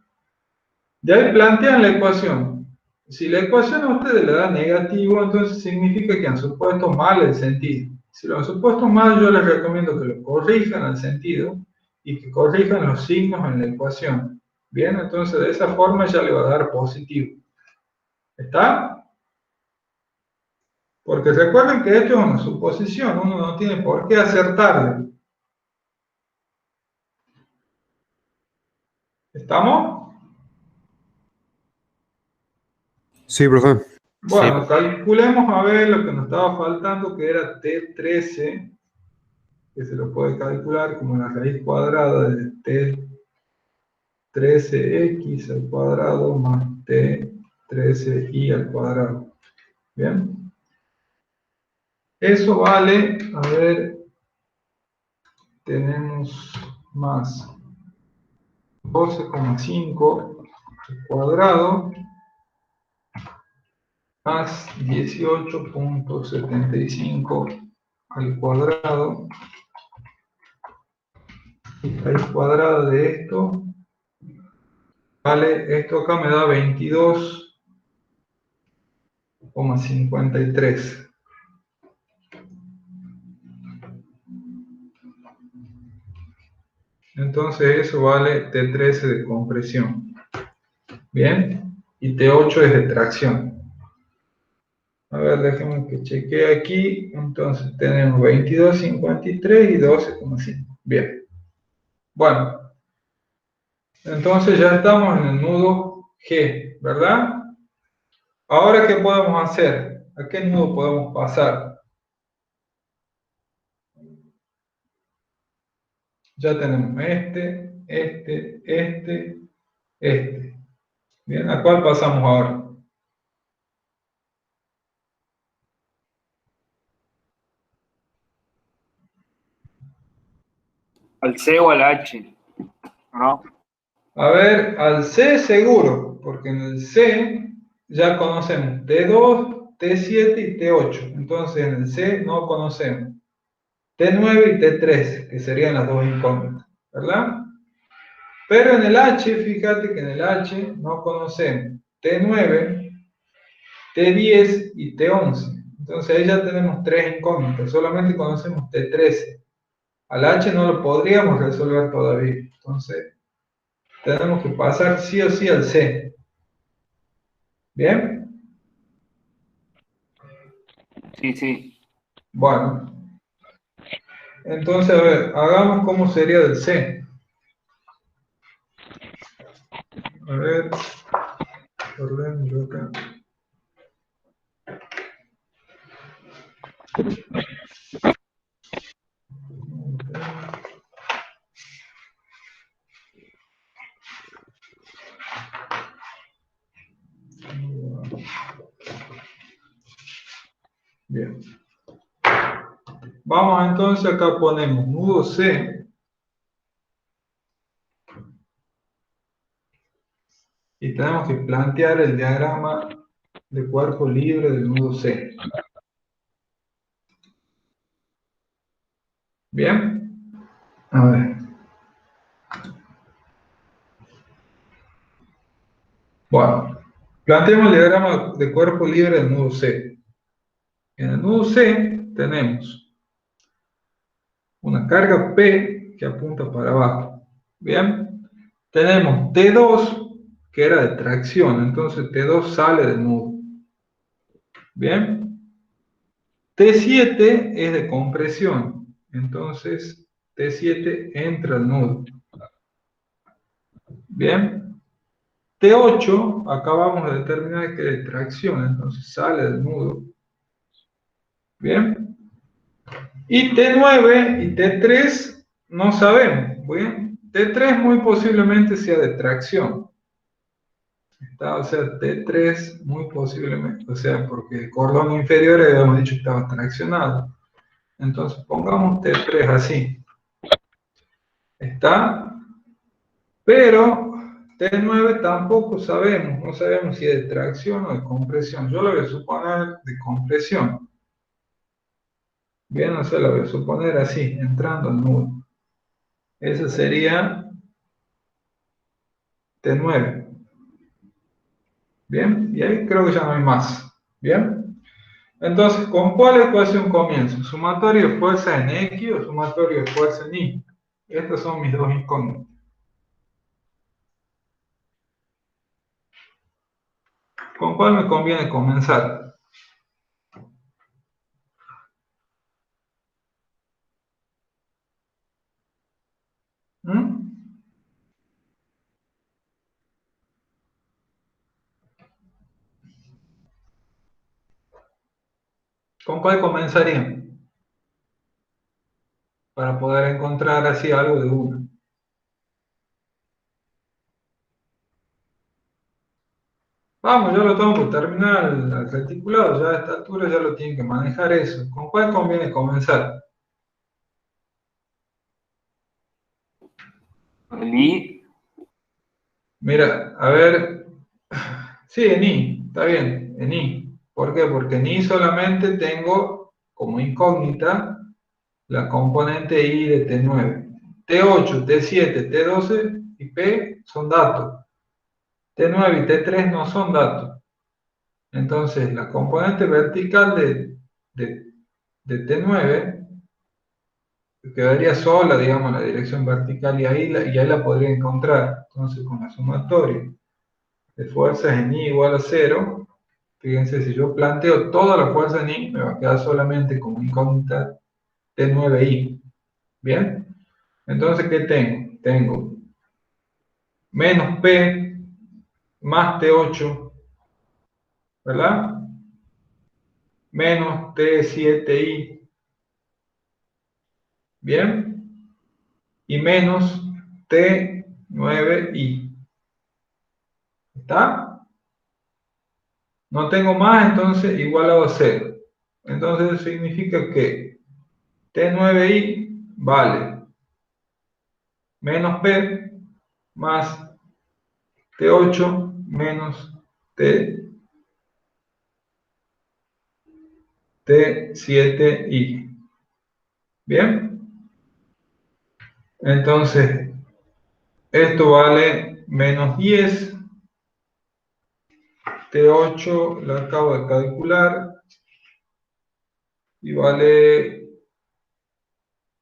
De ahí plantean la ecuación. Si la ecuación a ustedes le da negativo, entonces significa que han supuesto mal el sentido. Si lo han supuesto mal, yo les recomiendo que lo corrijan al sentido y que corrijan los signos en la ecuación. Bien, entonces de esa forma ya le va a dar positivo. ¿Está? Porque recuerden que esto es una suposición, uno no tiene por qué acertarle. ¿Estamos?
Sí, profe.
Bueno, calculemos a ver lo que nos estaba faltando, que era T13, que se lo puede calcular como la raíz cuadrada de T13x al cuadrado más T13y al cuadrado. Bien. Eso vale, a ver, tenemos más 12,5 al cuadrado más 18,75 al cuadrado. Y raíz cuadrada de esto vale, esto acá me da 22,53. Entonces eso vale T13 de compresión. Bien, y T8 es de tracción. A ver, déjenme que chequee aquí. Entonces tenemos 22,53 y 12,5. Bien. Bueno, entonces ya estamos en el nudo G, ¿verdad? Ahora, ¿qué podemos hacer? ¿A qué nudo podemos pasar? Ya tenemos este. Bien, ¿a cuál pasamos ahora?
Al C o al H, ¿no?
A ver, al C seguro, porque en el C ya conocemos T2, T7 y T8. Entonces en el C no conocemos T9 y T3, que serían las dos incógnitas, ¿verdad? Pero en el H, fíjate que en el H no conocemos T9, T10 y T11. Entonces ahí ya tenemos tres incógnitas, solamente conocemos T13. Al H no lo podríamos resolver todavía. Entonces tenemos que pasar sí o sí al C. ¿Bien?
Sí, sí.
Bueno. Entonces, a ver, hagamos cómo sería del C. A ver, ordeno acá. Bien. Vamos entonces, acá ponemos nudo C. Y tenemos que plantear el diagrama de cuerpo libre del nudo C. ¿Bien? A ver. Bueno, planteemos el diagrama de cuerpo libre del nudo C. En el nudo C tenemos una carga P que apunta para abajo. ¿Bien? Tenemos T2, que era de tracción, entonces T2 sale del nudo. ¿Bien? T7 es de compresión, entonces T7 entra al nudo. ¿Bien? T8, acá vamos a determinar que es de tracción, entonces sale del nudo. ¿Bien? Y T9 y T3 no sabemos. ¿Bien? T3 muy posiblemente sea de tracción. O sea, T3 muy posiblemente, o sea, porque el cordón inferior habíamos dicho que estaba traccionado. Entonces pongamos T3 así. ¿Está? Pero T9 tampoco sabemos, no sabemos si es de tracción o de compresión. Yo lo voy a suponer de compresión. Bien, o sea, lo voy a suponer así, entrando al nudo. Ese sería T9. Bien, y ahí creo que ya no hay más. Bien. Entonces, ¿con cuál ecuación comienzo? ¿Sumatorio de fuerza en X o sumatorio de fuerza en Y? Estas son mis dos incógnitas. ¿Con cuál me conviene comenzar? ¿Mm? ¿Con cuál comenzaría? Para poder encontrar así algo de una. Vamos, ya lo tengo por terminar el reticulado, ya a esta altura ya lo tienen que manejar eso. ¿Con cuál conviene comenzar?
El I,
Mira, a ver, sí, en I, está bien, en I. ¿Por qué? Porque en I solamente tengo como incógnita la componente I de T9. T8, T7, T12 y P son datos. T9 y T3 no son datos. Entonces, la componente vertical de T9 quedaría sola, digamos, en la dirección vertical y ahí la podría encontrar. Entonces, con la sumatoria de fuerzas en I igual a 0, fíjense, si yo planteo toda la fuerza en I, me va a quedar solamente como incógnita T9I. ¿Bien? Entonces, ¿qué tengo? Tengo menos P más T8, ¿verdad? Menos T7I, ¿bien? Y menos T9I. ¿Está? No tengo más, entonces igualado a 0. Entonces eso significa que T9I vale menos P más T8 menos T7I. ¿Bien? Entonces, esto vale menos 10. T8 lo acabo de calcular y vale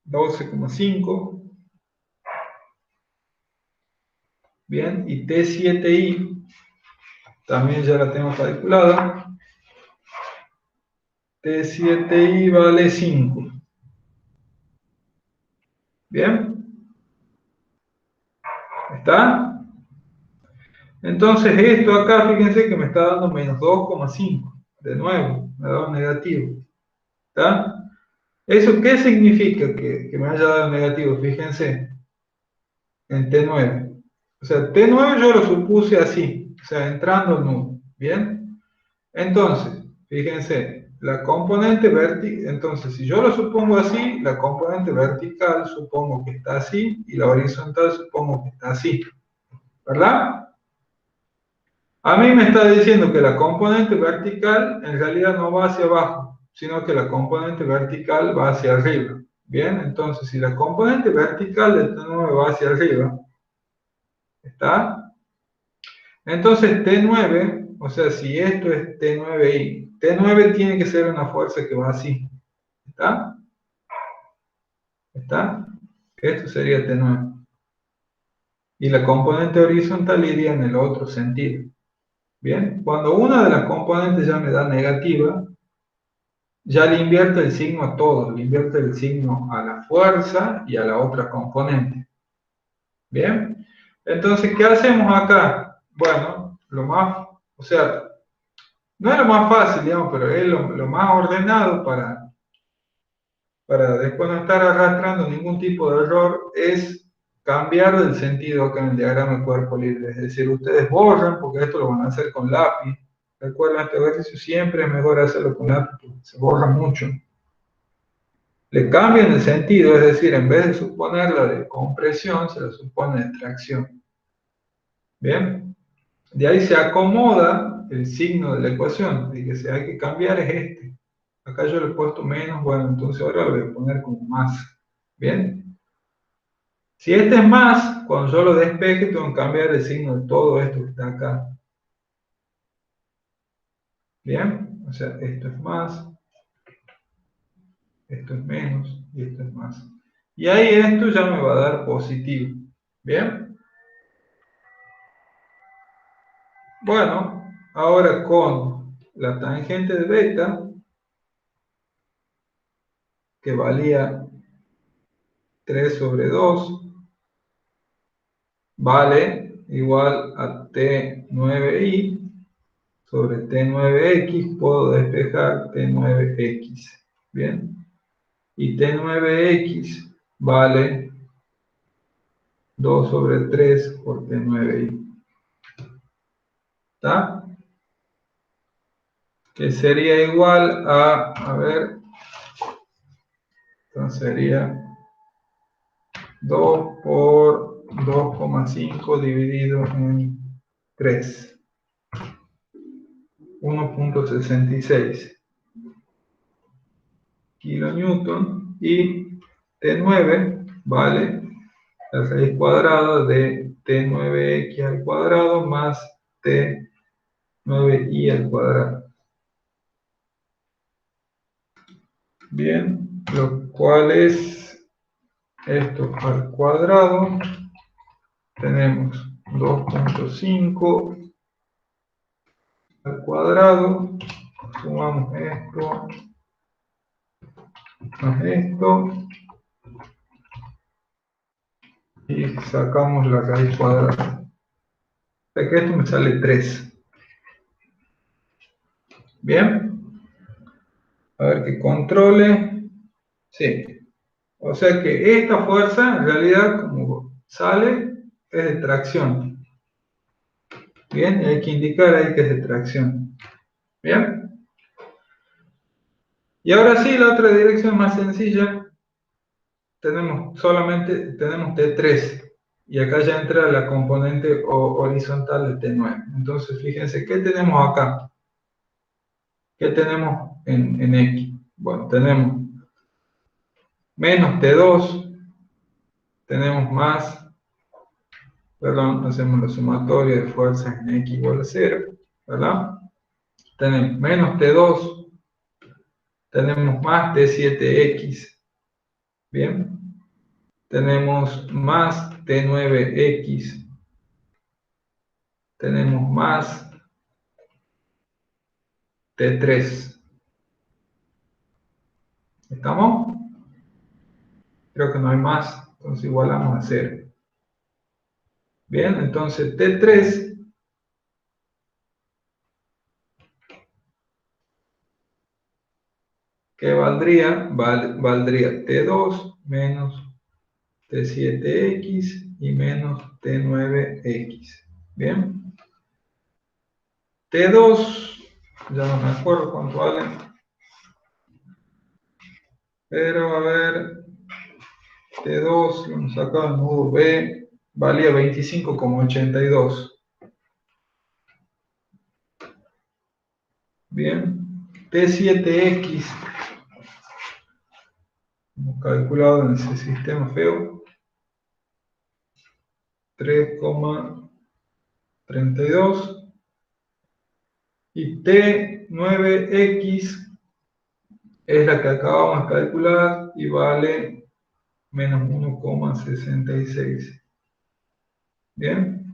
12,5. Bien, y T7I también ya la tengo calculada. T7I vale 5. Bien, ¿está? Entonces esto acá, fíjense que me está dando menos 2,5. De nuevo, me ha dado negativo. ¿Está? ¿Eso qué significa que me haya dado negativo? Fíjense, en T9. O sea, T9 yo lo supuse así, o sea, entrando al nudo. ¿Bien? Entonces, fíjense, la componente vertical, entonces si yo lo supongo así, la componente vertical supongo que está así y la horizontal supongo que está así. ¿Verdad? A mí me está diciendo que la componente vertical en realidad no va hacia abajo, sino que la componente vertical va hacia arriba. Bien, entonces si la componente vertical de T9 va hacia arriba, ¿está? Entonces T9, o sea, si esto es T9I, T9 tiene que ser una fuerza que va así. ¿Está? ¿Está? Esto sería T9. Y la componente horizontal iría en el otro sentido. Bien, cuando una de las componentes ya me da negativa, ya le invierto el signo a todo, le invierto el signo a la fuerza y a la otra componente. Bien, entonces, ¿qué hacemos acá? Bueno, o sea, no es lo más fácil, digamos, pero es lo más ordenado para después no estar arrastrando ningún tipo de error, es cambiar el sentido acá en el diagrama de cuerpo libre. Es decir, ustedes borran, porque esto lo van a hacer con lápiz. Recuerden, este ejercicio siempre es mejor hacerlo con lápiz, porque se borra mucho. Le cambian el sentido, es decir, en vez de suponerla de compresión, se la supone de tracción. ¿Bien? De ahí se acomoda el signo de la ecuación. Fíjese, hay que cambiar es este. Acá yo le he puesto menos, bueno, entonces ahora lo voy a poner como más. ¿Bien? Si este es más, cuando yo lo despeje, tengo que cambiar el signo de todo esto que está acá. ¿Bien? O sea, esto es más, esto es menos y esto es más. Y ahí esto ya me va a dar positivo. ¿Bien? Bueno, ahora con la tangente de beta, que valía 3 sobre 2, vale igual a T9i sobre T9x, puedo despejar T9x. ¿Bien? Y T9x vale 2 sobre 3 por T9i. ¿Está? Que sería igual a ver, entonces sería 2 por 2,5 dividido en 3. 1,66 kilonewton, y T9 vale la raíz cuadrada de T9x al cuadrado más T9i al cuadrado. Bien, lo cual es esto al cuadrado. Tenemos 2,5 al cuadrado, sumamos esto más esto y sacamos la raíz cuadrada. O sea que esto me sale 3. Bien, a ver que controle. Sí, o sea que esta fuerza en realidad como sale es de tracción. Bien, y hay que indicar ahí que es de tracción. Bien. Y ahora sí, la otra dirección más sencilla, tenemos T3, y acá ya entra la componente horizontal de T9. Entonces, fíjense, ¿qué tenemos acá? ¿Qué tenemos en X? Bueno, tenemos menos T2, tenemos más, perdón, hacemos la sumatoria de fuerzas en X igual a 0, ¿verdad? Tenemos menos T2, tenemos más T7X, ¿bien? Tenemos más T9X, tenemos más T3. ¿Estamos? Creo que no hay más, entonces igualamos a 0. Bien, entonces T3 ¿qué valdría? Valdría T2 menos T7X y menos T9X. Bien. T2, ya no me acuerdo cuánto vale. Pero a ver, T2, lo hemos sacado el nudo B, valía 25,82. Bien. T7X, hemos calculado en ese sistema feo, 3,32. Y T9X es la que acabamos de calcular y vale menos 1,66. Bien.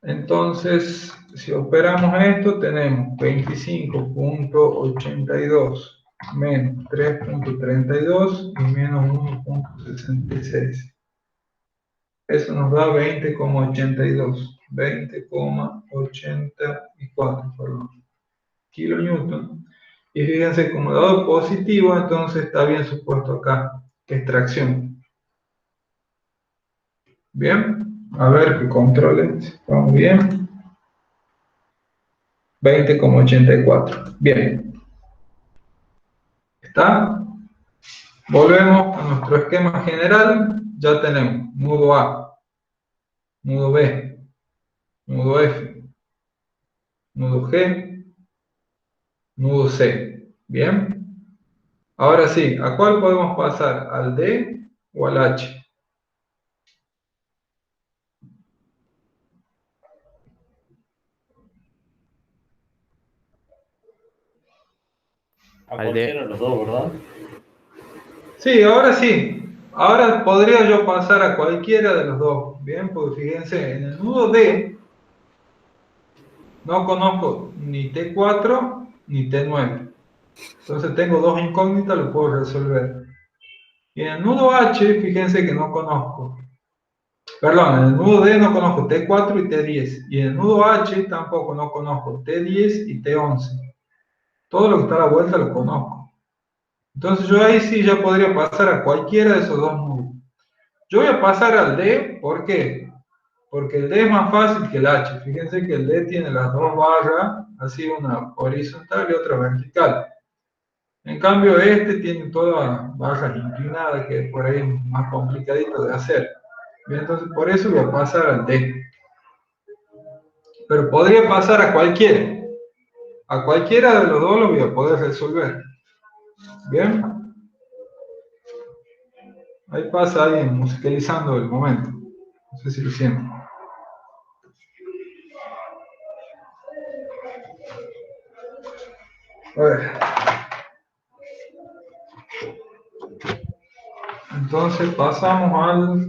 Entonces, si operamos esto, tenemos 25,82 menos 3,32 y menos 1,66. Eso nos da 20,82. 20,84, perdón, kilonewton. Y fíjense, como dado positivo, entonces está bien supuesto acá, extracción. Bien, a ver que controlen si vamos bien. 20,84. Bien. ¿Está? Volvemos a nuestro esquema general. Ya tenemos nudo A, nudo B, nudo F, nudo G, nudo C. ¿Bien? Ahora sí, ¿a cuál podemos pasar? ¿Al D o al H?
A
Al
cualquiera de los dos, ¿verdad?
Sí, ahora sí. Ahora podría yo pasar a cualquiera de los dos. Bien, porque fíjense, en el nudo D no conozco ni T4 ni T9. Entonces tengo dos incógnitas, lo puedo resolver. Y en el nudo H, fíjense que no conozco. Perdón, en el nudo D no conozco T4 y T10. Y en el nudo H tampoco no conozco T10 y T11. Todo lo que está a la vuelta lo conozco. Entonces yo ahí sí ya podría pasar a cualquiera de esos dos nudos. Yo voy a pasar al D, ¿por qué? Porque el D es más fácil que el H. Fíjense que el D tiene las dos barras, así una horizontal y otra vertical. En cambio este tiene todas barras inclinadas, que por ahí es más complicadito de hacer. Bien, entonces por eso voy a pasar al D. Pero podría pasar a cualquiera. A cualquiera de los dos lo voy a poder resolver. Bien. Ahí pasa alguien musicalizando el momento. No sé si lo sienten. A ver. Entonces pasamos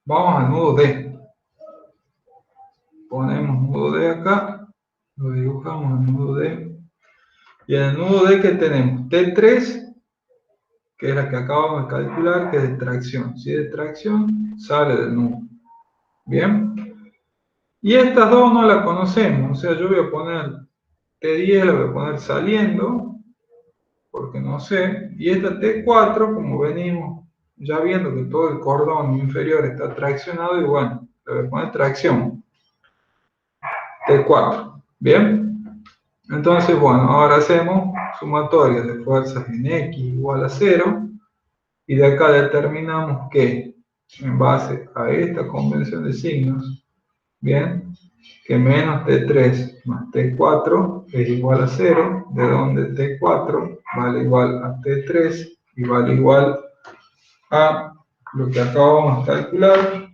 vamos al nudo D. Ponemos nudo D acá. Lo dibujamos en nudo D. Y en el nudo D, ¿qué tenemos? T3, que es la que acabamos de calcular, que es de tracción. Si es de tracción, sale del nudo. Bien. Y estas dos no las conocemos. O sea, yo voy a poner T10, la voy a poner saliendo, porque no sé. Y esta T4, como venimos ya viendo que todo el cordón inferior está traccionado, y bueno, le voy a poner tracción. T4. Bien. Entonces, bueno, ahora hacemos sumatoria de fuerzas en X igual a 0. Y de acá determinamos que, en base a esta convención de signos, bien, que menos T3 más T4 es igual a 0, de donde T4 vale igual a T3 y vale igual a lo que acabamos de calcular,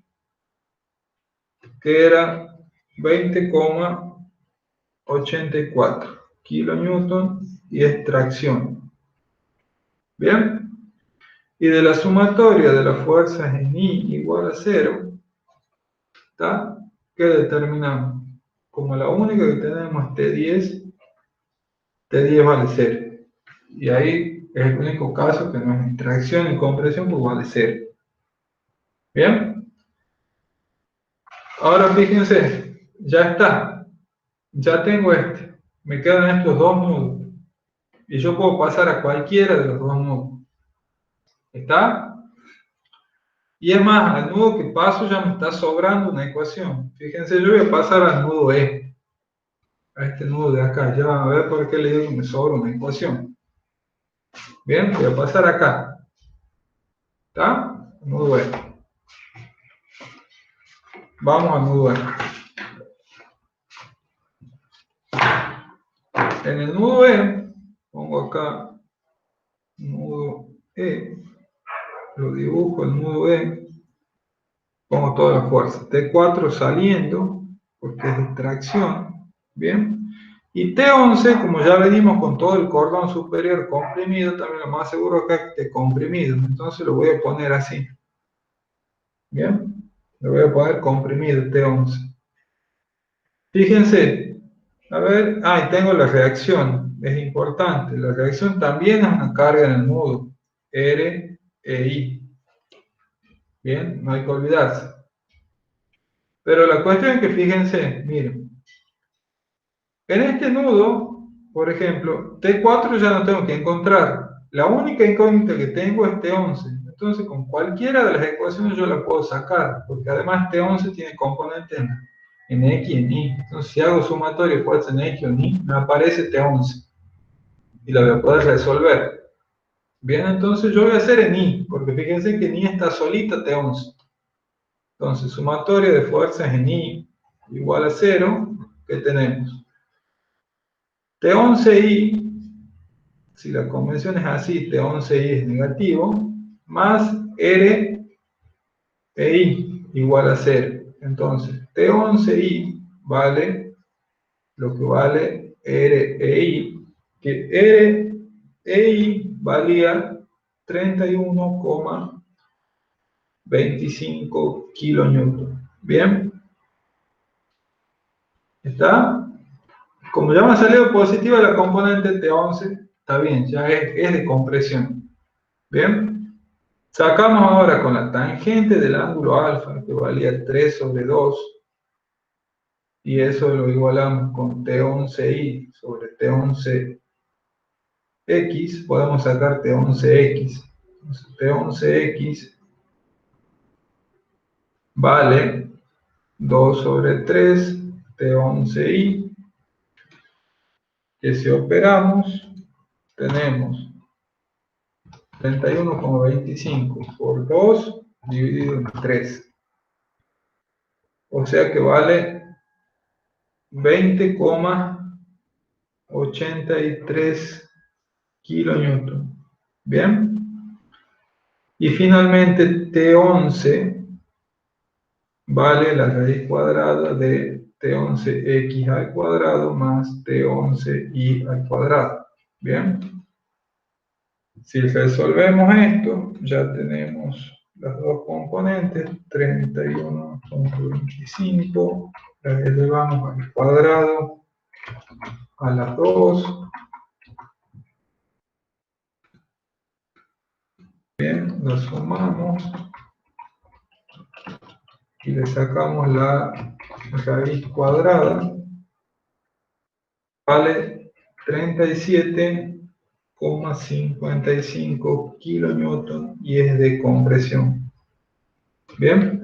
que era 20,84 kilonewton y es tracción. Bien. Y de la sumatoria de las fuerzas en I igual a 0, ¿está? ¿Qué determinamos? Como la única que tenemos es T10 vale 0. Y ahí es el único caso que no es ni tracción ni compresión, pues vale 0. ¿Bien? Ahora fíjense, ya está. Ya tengo este. Me quedan estos dos nudos. Y yo puedo pasar a cualquiera de los dos nudos. ¿Está? Y es más, al nudo que paso ya me está sobrando una ecuación. Fíjense, yo voy a pasar al nudo E. A este nudo de acá. Ya van a ver por qué le digo que me sobra una ecuación. Bien, voy a pasar acá. ¿Está? Nudo E. Vamos al nudo E. En el nudo E, pongo acá nudo E. Lo dibujo el nudo E. Pongo toda la fuerza. T4 saliendo, porque es de tracción. Bien. Y T11, como ya venimos con todo el cordón superior comprimido, también lo más seguro acá es que esté comprimido. Entonces lo voy a poner así. Bien. Lo voy a poner comprimido T11. Fíjense. A ver. Ah, y tengo la reacción. Es importante. La reacción también es una carga en el nudo. R e I. Bien. No hay que olvidarse. Pero la cuestión es que fíjense, miren, en este nudo, por ejemplo, T4 ya no tengo que encontrar. La única incógnita que tengo es T11. Entonces, con cualquiera de las ecuaciones yo la puedo sacar, porque además T11 tiene componentes en X y en Y. Entonces, si hago sumatorio de fuerza en X o en Y, me aparece T11. Y lo voy a poder resolver. Bien, entonces yo voy a hacer en Y, porque fíjense que en Y está solita T11. Entonces, sumatorio de fuerzas en Y igual a 0, ¿qué tenemos? T11I, si la convención es así, T11I es negativo, más R e I igual a 0. Entonces, T11I vale lo que vale R e I, que R e I valía 31,25 kilonewton. ¿Bien? ¿Está? Como ya me ha salido positiva la componente T11, está bien, ya es de compresión. ¿Bien? Sacamos ahora con la tangente del ángulo alfa, que valía 3 sobre 2, y eso lo igualamos con T11i sobre T11x, podemos sacar T11x. Entonces, T11x vale 2 sobre 3 T11i, que si operamos, tenemos 31,25 por 2 dividido en 3. O sea que vale 20,83 kilonewton. ¿Bien? Y finalmente T11 vale la raíz cuadrada de T11x al cuadrado más T11y al cuadrado. ¿Bien? Si resolvemos esto, ya tenemos las dos componentes, 31,25, las elevamos al cuadrado a las dos. Bien, las sumamos y le sacamos la raíz cuadrada. Vale 37,55 kilonewton y es de compresión. Bien.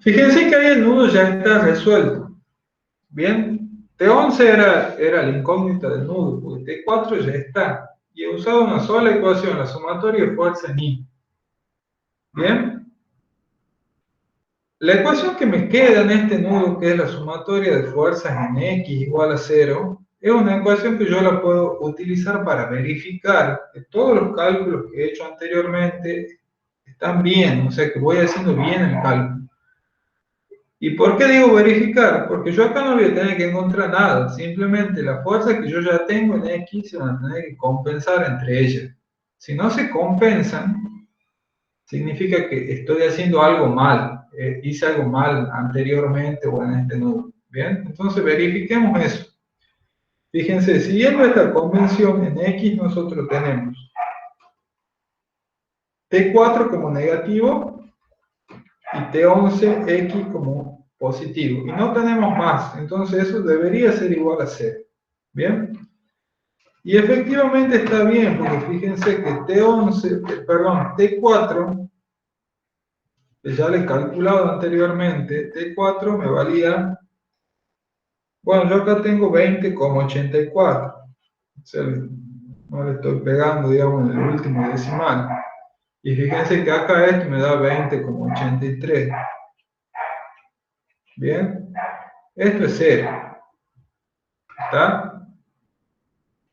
Fíjense que ahí el nudo ya está resuelto. Bien. T11 era la incógnita del nudo, porque T4 ya está. Y he usado una sola ecuación, la sumatoria de fuerza en Y. Bien. La ecuación que me queda en este nudo, que es la sumatoria de fuerzas en X igual a 0, es una ecuación que yo la puedo utilizar para verificar que todos los cálculos que he hecho anteriormente están bien, o sea que voy haciendo bien el cálculo. ¿Y por qué digo verificar? Porque yo acá no voy a tener que encontrar nada, simplemente las fuerzas que yo ya tengo en X se van a tener que compensar entre ellas. Si no se compensan, significa que estoy haciendo algo mal, hice algo mal anteriormente o en este nudo. Bien, entonces verifiquemos eso. Fíjense, siguiendo esta convención, en X nosotros tenemos T4 como negativo y T11X como positivo. Y no tenemos más, entonces eso debería ser igual a 0. ¿Bien? Y efectivamente está bien, porque fíjense que T4, que ya le he calculado anteriormente, T4 me valía, bueno, yo acá tengo 20,84. O sea, no le estoy pegando, digamos, en el último decimal. Y fíjense que acá esto me da 20,83. Bien, esto es 0. ¿Está?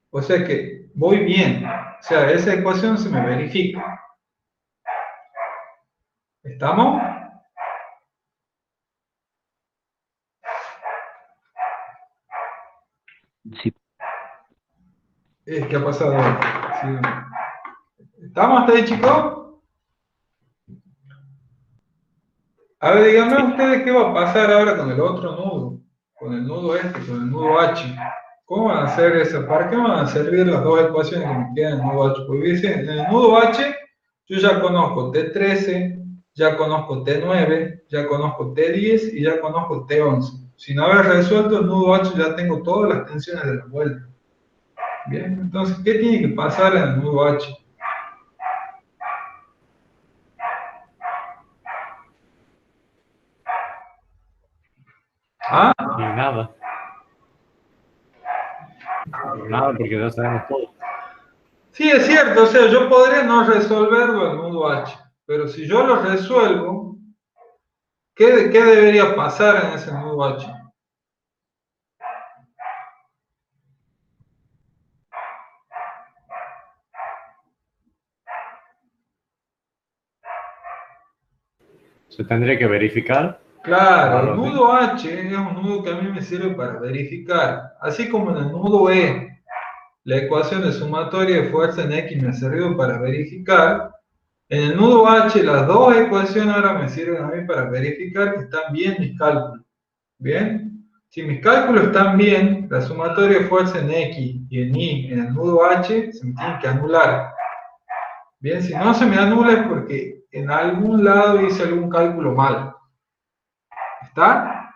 O sea que voy bien. O sea, esa ecuación se me verifica. ¿Estamos?
Sí.
¿Qué ha pasado? Sí. ¿Estamos hasta ahí, chicos? A ver, díganme ustedes qué va a pasar ahora con el otro nudo. Con el nudo con el nudo H. ¿Cómo van a hacer eso? ¿Para qué van a servir las dos ecuaciones que me quedan en el nudo H? Porque dicen, en el nudo H yo ya conozco T13, ya conozco T9, ya conozco T10 y ya conozco T11. Sin haber resuelto el nudo H ya tengo todas las tensiones de la vuelta. Bien, entonces, ¿qué tiene que pasar en el nudo H? Ah,
Y nada. Nada, porque ya sabemos todo.
sí, es cierto, o sea, yo podría no resolverlo el nudo H, pero si yo lo resuelvo, ¿qué debería pasar en ese nudo H?
Se tendría que verificar.
Claro, el
Algo así.
nudo H es un nudo que a mí me sirve para verificar, así como en el nudo E, la ecuación de sumatoria de fuerza en X me ha servido para verificar. En el nudo H, las dos ecuaciones ahora me sirven a mí para verificar que están bien mis cálculos. ¿Bien? Si mis cálculos están bien, la sumatoria de fuerza en X y en Y en el nudo H se me tienen que anular. Bien, si no se me anula es porque en algún lado hice algún cálculo mal. ¿Está?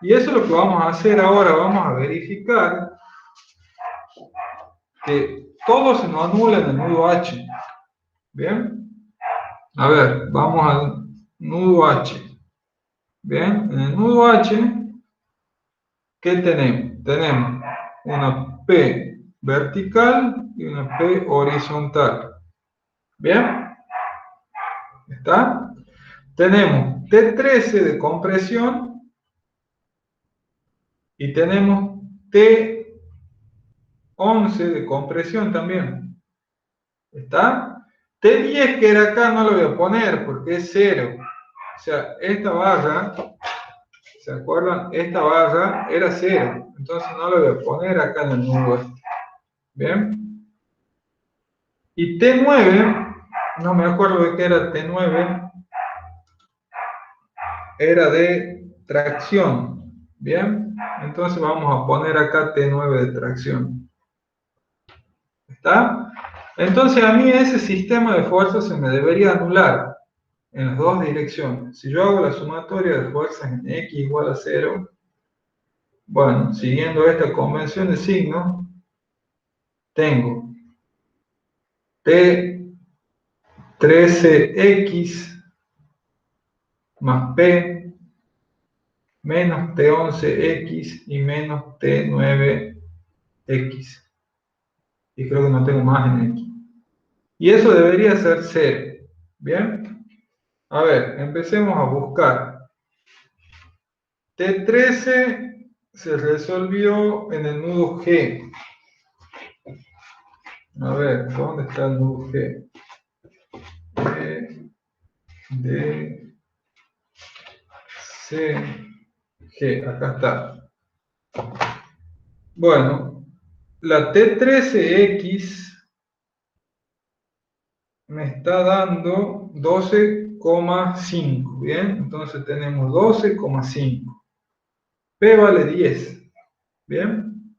Y eso es lo que vamos a hacer ahora. Vamos a verificar que todo se nos anula en el nudo H. ¿Bien? A ver, vamos al nudo H. Bien, en el nudo H, ¿qué tenemos? Tenemos una P vertical y una P horizontal. ¿Bien? ¿Está? Tenemos T13 de compresión y tenemos T11 de compresión también. ¿Está? T10 que era acá no lo voy a poner porque es 0. O sea, esta barra, ¿se acuerdan? Esta barra era 0. Entonces no lo voy a poner acá en el nudo este. ¿Bien? Y T9, no me acuerdo de qué era T9, era de tracción. ¿Bien? Entonces vamos a poner acá T9 de tracción. ¿Está? Entonces a mí ese sistema de fuerzas se me debería anular en las dos direcciones. Si yo hago la sumatoria de fuerzas en X igual a 0, bueno, siguiendo esta convención de signos, tengo T13X más P menos T11X y menos T9X. Y creo que no tengo más en X. Y eso debería ser 0. ¿Bien? A ver, empecemos a buscar. T13 se resolvió en el nudo G. A ver, ¿dónde está el nudo G? D, C, G, acá está. Bueno, la T13X me está dando 12,5, ¿bien? Entonces tenemos 12,5. P vale 10, ¿bien?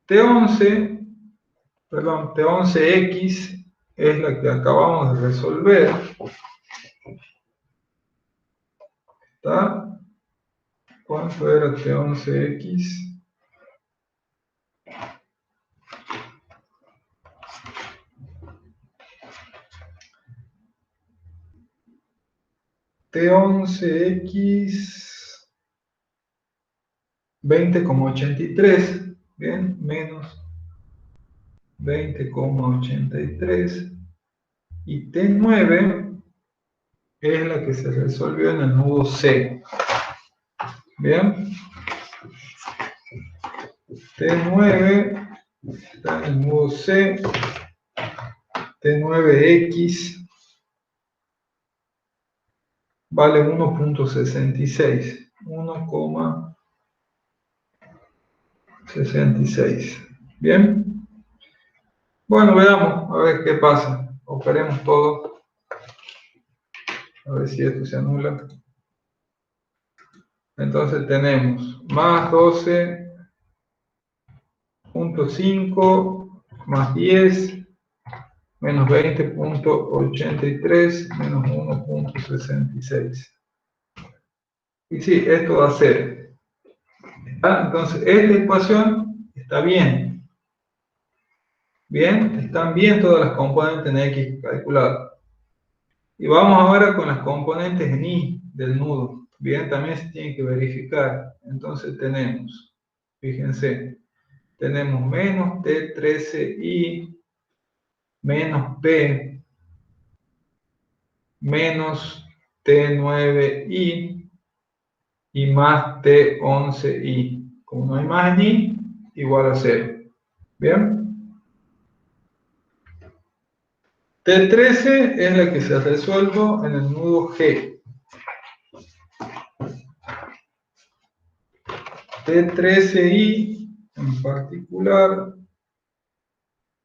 T11X es la que acabamos de resolver. ¿Está? ¿Cuánto era T11X? T11X 20,83, bien, menos 20,83. Y T9 es la que se resolvió en el nudo C. Bien. T9 está en el nudo C. T9X vale 1,66. 1,66. Bien. Bueno, veamos a ver qué pasa. Operemos todo. A ver si esto se anula. Entonces tenemos más 12,5 más 10 menos 20,83 menos 1,66. Y sí, esto da 0. Entonces, esta ecuación está bien. Bien, están bien todas las componentes en X calculadas. Y vamos ahora con las componentes en Y del nudo. Bien, también se tiene que verificar. Entonces tenemos, fíjense, tenemos menos T13i menos P menos T9i y más T11i. Como no hay más en i, igual a 0. ¿Bien? T13 es la que se resuelve en el nudo G. T13i en particular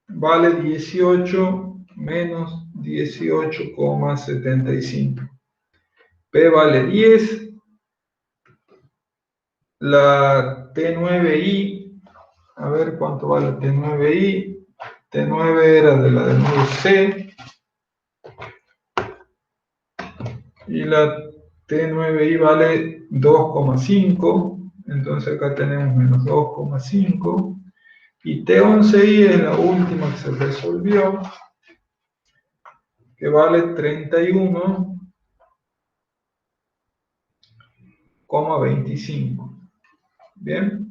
vale 18 menos 18,75. P vale 10. La T9i, a ver cuánto vale T9i. T9 era de la del nudo C. Y la T9i vale 2,5. Entonces acá tenemos menos 2,5. Y T11i es la última que se resolvió, que vale 31,25. Bien.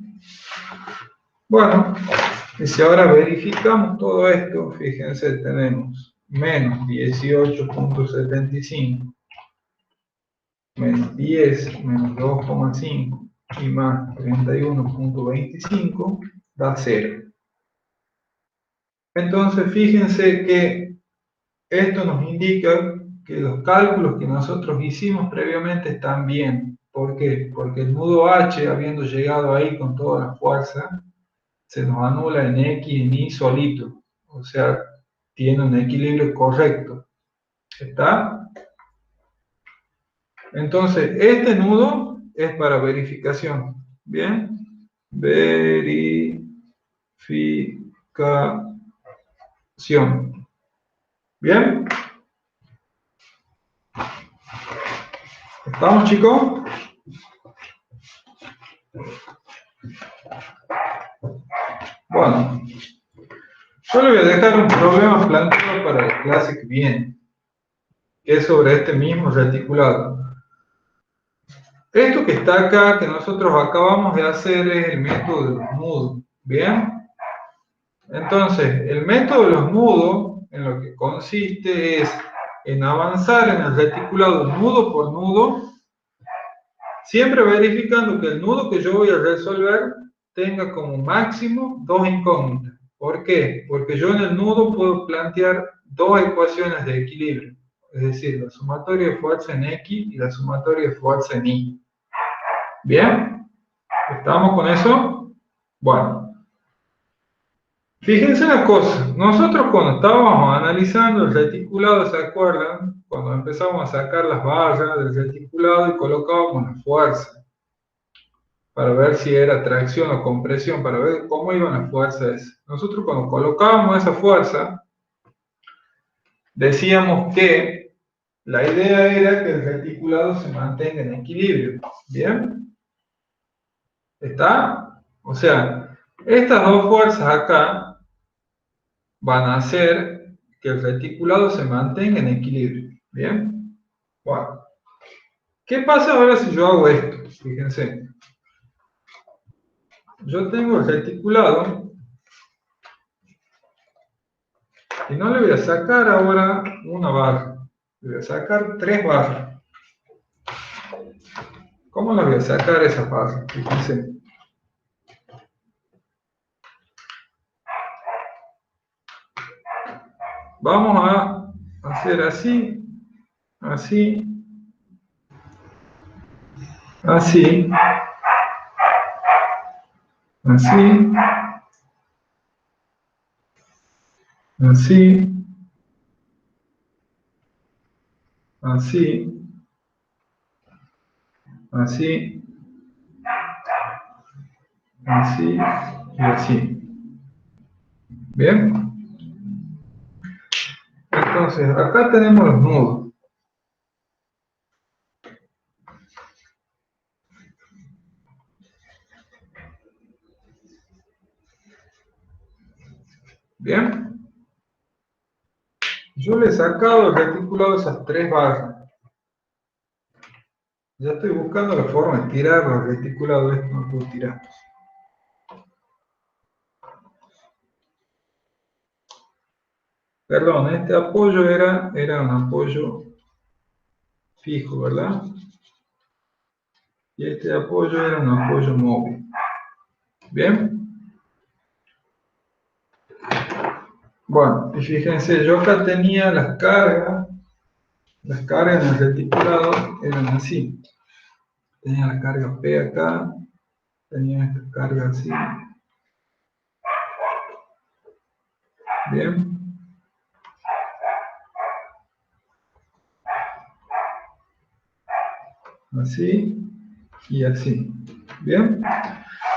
Bueno, y si ahora verificamos todo esto, fíjense, tenemos menos 18,75, menos 10, menos 2,5 y más 31,25 da 0. Entonces, fíjense que esto nos indica que los cálculos que nosotros hicimos previamente están bien. ¿Por qué? Porque el nudo H, habiendo llegado ahí con toda la fuerza, se nos anula en X y en Y solito. O sea, tiene un equilibrio correcto. ¿Está? Entonces, este nudo es para verificación. ¿Bien? Verificación. ¿Bien? ¿Estamos, chicos? Bueno, yo le voy a dejar un problema planteado para la clase que viene, que es sobre este mismo reticulado. Esto que está acá, que nosotros acabamos de hacer, es el método de los nudos. ¿Bien? Entonces, el método de los nudos, en lo que consiste es en avanzar en el reticulado nudo por nudo, siempre verificando que el nudo que yo voy a resolver tenga como máximo dos incógnitas. ¿Por qué? Porque yo en el nudo puedo plantear dos ecuaciones de equilibrio, es decir, la sumatoria de fuerza en X y la sumatoria de fuerza en Y. ¿Bien? ¿Estamos con eso? Bueno. Fíjense una cosa, nosotros cuando estábamos analizando el reticulado, ¿se acuerdan? Cuando empezamos a sacar las barras del reticulado y colocábamos la fuerza para ver si era tracción o compresión, para ver cómo iban las fuerzas. Nosotros cuando colocábamos esa fuerza, decíamos que la idea era que el reticulado se mantenga en equilibrio. ¿Bien? ¿Está? O sea, estas dos fuerzas acá van a hacer que el reticulado se mantenga en equilibrio. ¿Bien? Bueno. ¿Qué pasa ahora si yo hago esto? Fíjense. Yo tengo el reticulado y no le voy a sacar ahora una barra. Le voy a sacar 3 barras. ¿Cómo le voy a sacar esas barras? Fíjense. Vamos a hacer así, así, así, así, así, así, así, así y así. ¿Bien? Entonces, acá tenemos los nudos. ¿Bien? Yo le he sacado el reticulado de esas 3 barras. Ya estoy buscando la forma de tirar los reticulados, esto no puedo tirar. Perdón, este apoyo era un apoyo fijo, ¿verdad? Y este apoyo era un apoyo móvil. ¿Bien? Bueno, y fíjense, yo acá tenía las cargas en el reticulado eran así. Tenía la carga P acá, tenía esta carga así. Bien. Así y así. Bien.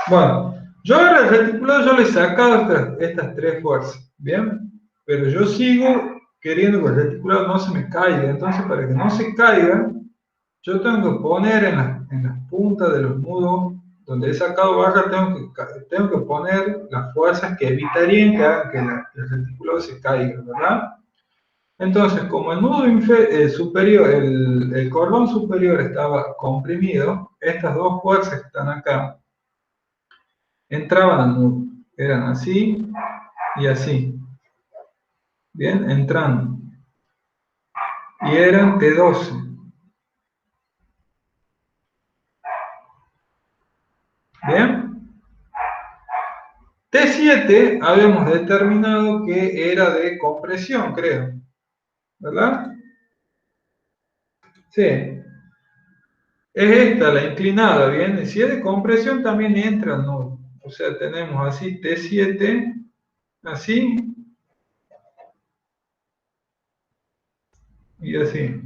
Bueno, yo ahora el reticulado yo le he sacado estas tres fuerzas. Bien. Pero yo sigo queriendo que el reticulado no se me caiga. Entonces, para que no se caiga, yo tengo que poner en las puntas de los nudos donde he sacado barra, tengo que poner las fuerzas que evitarían que hagan que el reticulado se caiga, ¿verdad? Entonces, como el nudo superior, el cordón superior estaba comprimido, estas dos fuerzas que están acá entraban al nudo. Eran así y así. Bien, entrando. Y eran T12. Bien. T7 habíamos determinado que era de compresión, creo. ¿Verdad? Sí. Es esta, la inclinada, ¿bien? Y si es de compresión también entra al nudo. O sea, tenemos así T7, así, y así.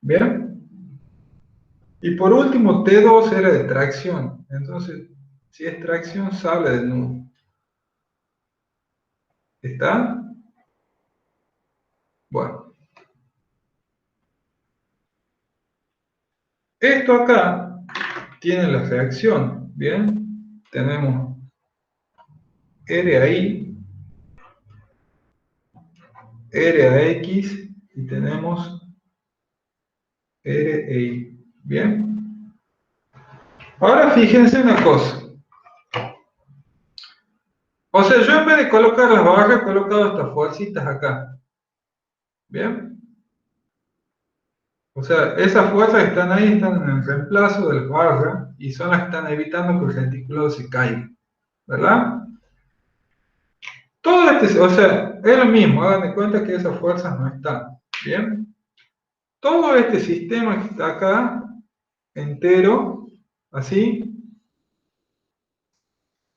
¿Bien? Y por último, T2 era de tracción. Entonces, si es tracción, sale del nudo. ¿Está? Bueno. Esto acá tiene la reacción. ¿Bien? Tenemos R a I, R a X, y tenemos R e I. ¿Bien? Ahora fíjense una cosa. O sea, yo en vez de colocar las barras, he colocado estas fuercitas acá. ¿Bien? O sea, esas fuerzas que están ahí están en el reemplazo de las barras y son las que están evitando que el reticulado se caiga. ¿Verdad? Todo o sea, es lo mismo, hagan de cuenta que esas fuerzas no están. ¿Bien? Todo este sistema que está acá, entero, así,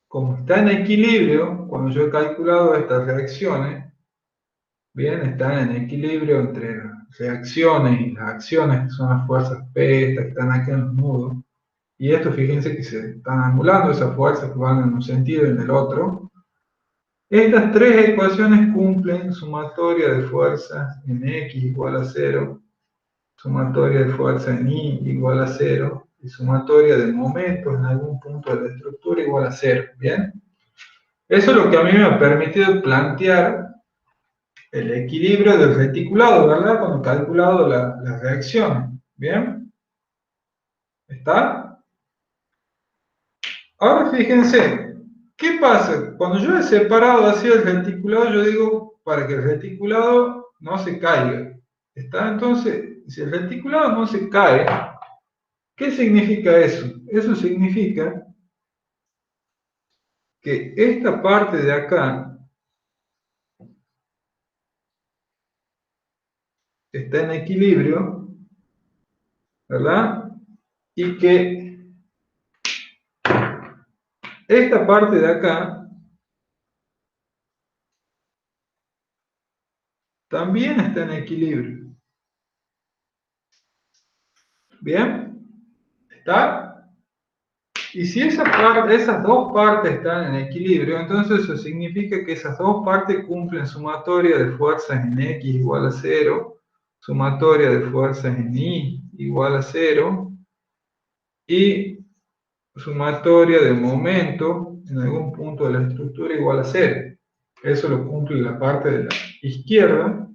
como está en equilibrio, cuando yo he calculado estas reacciones, bien, están en equilibrio entre las reacciones y las acciones, que son las fuerzas P, estas que están aquí en los nudos, y esto, fíjense que se están anulando esas fuerzas que van en un sentido y en el otro. Estas tres ecuaciones cumplen sumatoria de fuerzas en X igual a 0, sumatoria de fuerza en Y igual a 0, y sumatoria de momentos en algún punto de la estructura igual a 0, ¿bien? Eso es lo que a mí me ha permitido plantear el equilibrio del reticulado, ¿verdad? Cuando he calculado las reacciones, ¿bien? ¿Está? Ahora fíjense, ¿qué pasa? Cuando yo he separado así el reticulado, yo digo, para que el reticulado no se caiga, ¿está? Entonces, si el reticulado no se cae, ¿qué significa eso? Eso significa que esta parte de acá está en equilibrio, ¿verdad? Y que esta parte de acá también está en equilibrio. ¿Bien? ¿Está? Y si esas dos partes están en equilibrio, entonces eso significa que esas dos partes cumplen sumatoria de fuerzas en X igual a 0, sumatoria de fuerzas en Y igual a 0, y sumatoria de momento en algún punto de la estructura igual a 0. Eso lo cumple la parte de la izquierda.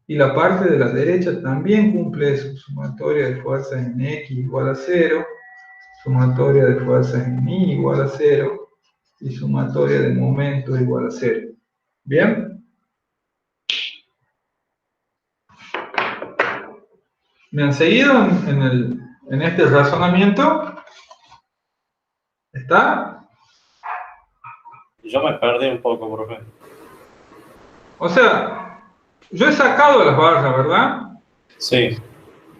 Y la parte de la derecha también cumple eso, sumatoria de fuerzas en X igual a 0, sumatoria de fuerzas en Y igual a 0, y sumatoria de momentos igual a 0. ¿Bien? ¿Me han seguido en este razonamiento? ¿Está?
Yo me perdí un poco, profe.
O sea, yo he sacado las barras, ¿verdad?
Sí,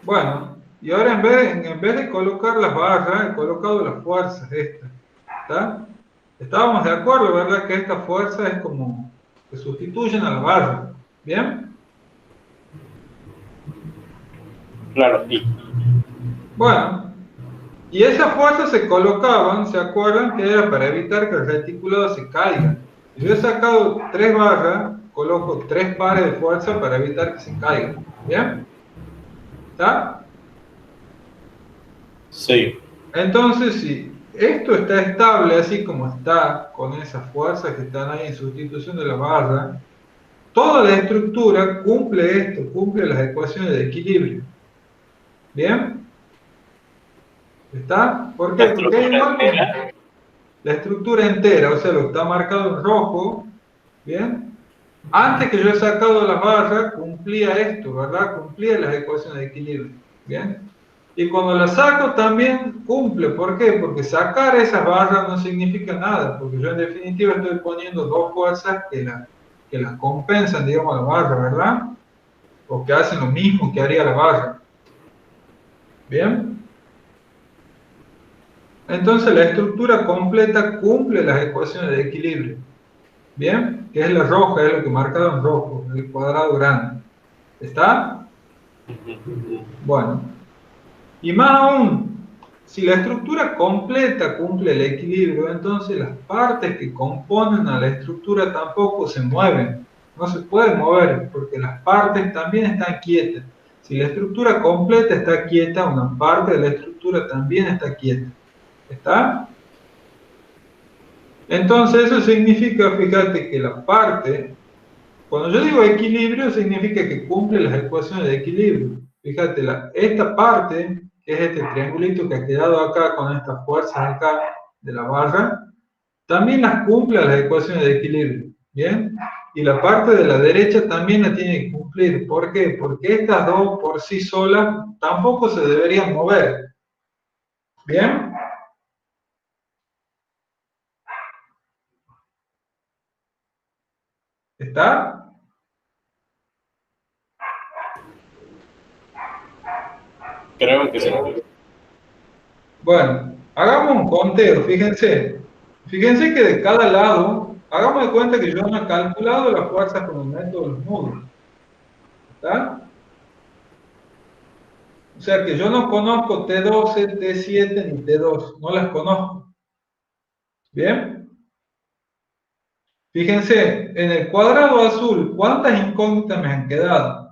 Bueno, y ahora en vez de colocar las barras, he colocado las fuerzas estas. ¿Está? Estábamos de acuerdo, ¿verdad? Que esta fuerza es como que sustituyen a la barra. ¿Bien?
claro. Y
Bueno, y esas fuerzas se colocaban, ¿se acuerdan? Que era para evitar que el reticulado se caiga. Si yo he sacado 3 barras, coloco 3 pares de fuerza para evitar que se caiga. ¿Bien? ¿Está?
sí,
Entonces, si esto está estable así como está, con esas fuerzas que están ahí en sustitución de la barra, toda la estructura cumple esto, cumple las ecuaciones de equilibrio. ¿Bien? ¿Está? ¿Por qué? Porque es igual como la estructura entera, o sea, lo que está marcado en rojo, ¿bien? Antes que yo he sacado las barras, cumplía esto, ¿verdad? Cumplía las ecuaciones de equilibrio, ¿bien? Y cuando las saco también cumple, ¿por qué? Porque sacar esas barras no significa nada, porque yo en definitiva estoy poniendo 2 fuerzas que las compensan, digamos, a la barra, ¿verdad? O que hacen lo mismo que haría la barra. ¿Bien? Entonces la estructura completa cumple las ecuaciones de equilibrio. ¿Bien? Que es la roja, es lo que marcado en rojo, el cuadrado grande. ¿Está? Bueno. Y más aún, si la estructura completa cumple el equilibrio, entonces las partes que componen a la estructura tampoco se mueven. No se pueden mover porque las partes también están quietas. Si la estructura completa está quieta, una parte de la estructura también está quieta. ¿Está? Entonces eso significa, fíjate, que la parte, cuando yo digo equilibrio, significa que cumple las ecuaciones de equilibrio. Fíjate, esta parte, que es este triangulito que ha quedado acá con estas fuerzas acá de la barra, también las cumple las ecuaciones de equilibrio. ¿Bien? Y la parte de la derecha también la tiene que cumplir. ¿Por qué? Porque estas dos por sí solas tampoco se deberían mover. ¿Bien? ¿Está?
creo que sí.
Bueno, hagamos un conteo, fíjense. Fíjense que de cada lado, hagamos de cuenta que yo no he calculado las fuerzas con el método de los nudos. ¿Está? O sea que yo no conozco T12, T7 ni T2, no las conozco. ¿Bien? Fíjense, en el cuadrado azul, ¿cuántas incógnitas me han quedado?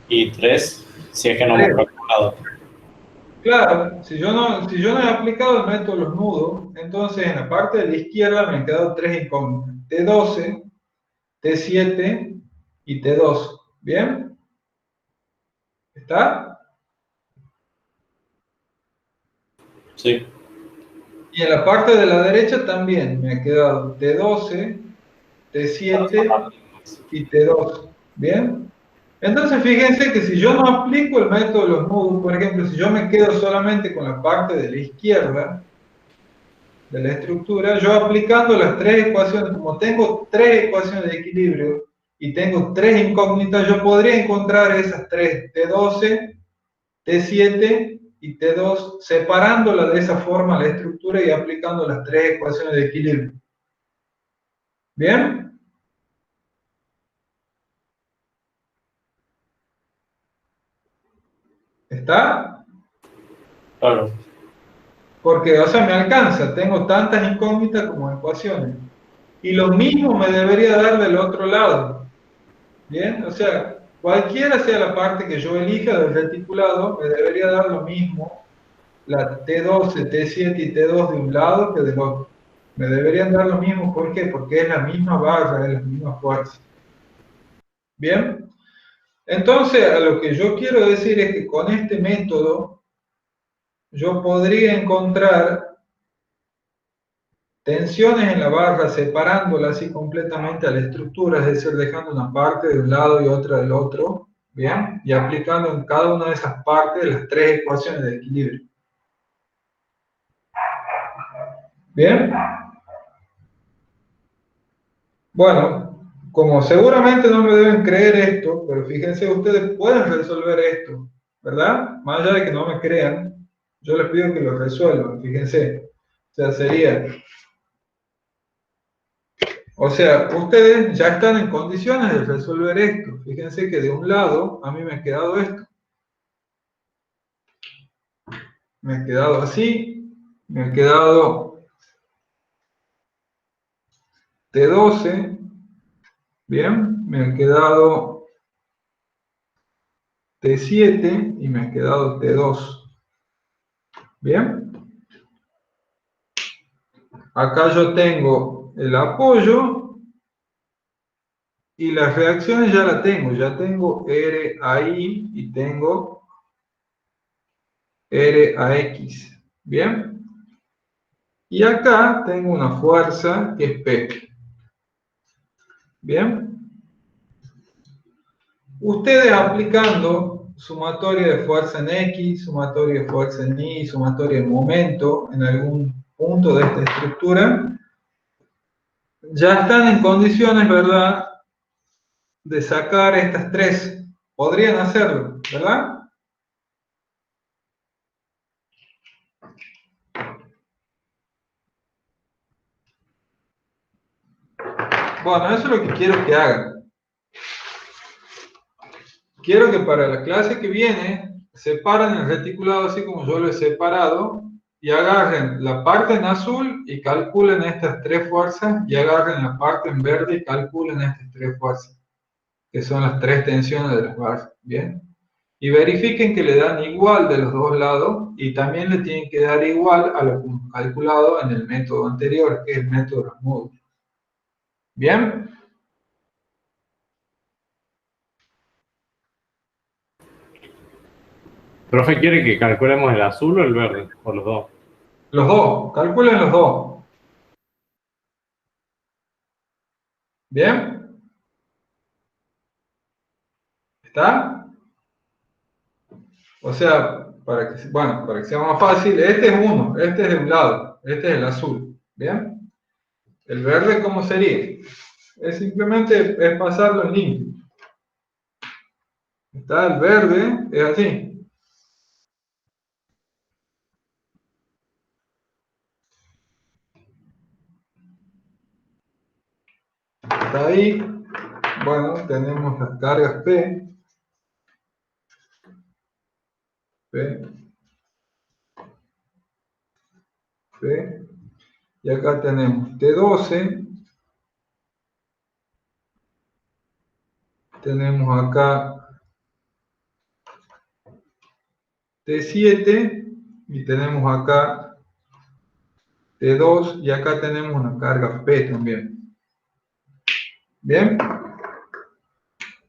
Y 3, si es que no hemos calculado.
Claro, si yo no he aplicado el método de los nudos, entonces en la parte de la izquierda me han quedado 3 incógnitas. T12, T7 y T2. ¿Bien? ¿Está?
Sí,
Y en la parte de la derecha también me ha quedado T12, T7 y T2. ¿Bien? Entonces fíjense que si yo no aplico el método de los nudos, por ejemplo, si yo me quedo solamente con la parte de la izquierda de la estructura, yo aplicando las 3 ecuaciones, como tengo 3 ecuaciones de equilibrio y tengo 3 incógnitas, yo podría encontrar esas 3, T12, T7 y T2, separándola de esa forma la estructura y aplicando las 3 ecuaciones de equilibrio. ¿Bien? ¿Está?
claro.
Porque, o sea, me alcanza, tengo tantas incógnitas como ecuaciones. Y lo mismo me debería dar del otro lado. ¿Bien? O sea, cualquiera sea la parte que yo elija del reticulado, me debería dar lo mismo la T12, T7 y T2 de un lado que del otro. Me deberían dar lo mismo, ¿por qué? Porque es la misma barra, es la misma fuerza. Bien, entonces a lo que yo quiero decir es que con este método yo podría encontrar tensiones en la barra separándola así completamente a la estructura, es decir, dejando una parte de un lado y otra del otro, ¿bien? Y aplicando en cada una de esas partes las tres ecuaciones de equilibrio. ¿Bien? Bueno, como seguramente no me deben creer esto, pero fíjense, ustedes pueden resolver esto, ¿verdad? Más allá de que no me crean, yo les pido que lo resuelvan, fíjense. O sea, sería... O sea, ustedes ya están en condiciones de resolver esto. Fíjense que de un lado a mí me ha quedado esto. Me ha quedado así. Me ha quedado T12. Bien. Me ha quedado T7 y me ha quedado T2. Bien. Acá yo tengo el apoyo y las reacciones ya la tengo. Ya tengo R a I y tengo R a X. Bien. Y acá tengo una fuerza que es P. Bien. Ustedes aplicando sumatoria de fuerza en X, sumatoria de fuerza en Y, sumatoria de momento en algún punto de esta estructura, ya están en condiciones, ¿verdad?, de sacar estas tres. Podrían hacerlo, ¿verdad? Bueno, eso es lo que quiero que hagan. Quiero que para la clase que viene separen el reticulado así como yo lo he separado y agarren la parte en azul y calculen estas tres fuerzas y agarren la parte en verde y calculen estas tres fuerzas, que son las tres tensiones de las barras. Bien. Y verifiquen que le dan igual de los dos lados y también le tienen que dar igual a lo que hemos calculado en el método anterior, que es el método de los módulos. Bien.
Profe, ¿quiere que calculemos el azul o el verde? O los dos.
Los dos, calculen los dos. Bien. ¿Está? O sea, para que sea más fácil, este es uno, este es de un lado, este es el azul. ¿Bien? El verde, ¿cómo sería? Es simplemente es pasarlo en limpio. Está el verde, es así. Está ahí. Bueno, tenemos las cargas P. P. P. Y acá tenemos T12. Tenemos acá T7. Y tenemos acá T2. Y acá tenemos una carga P también. Bien.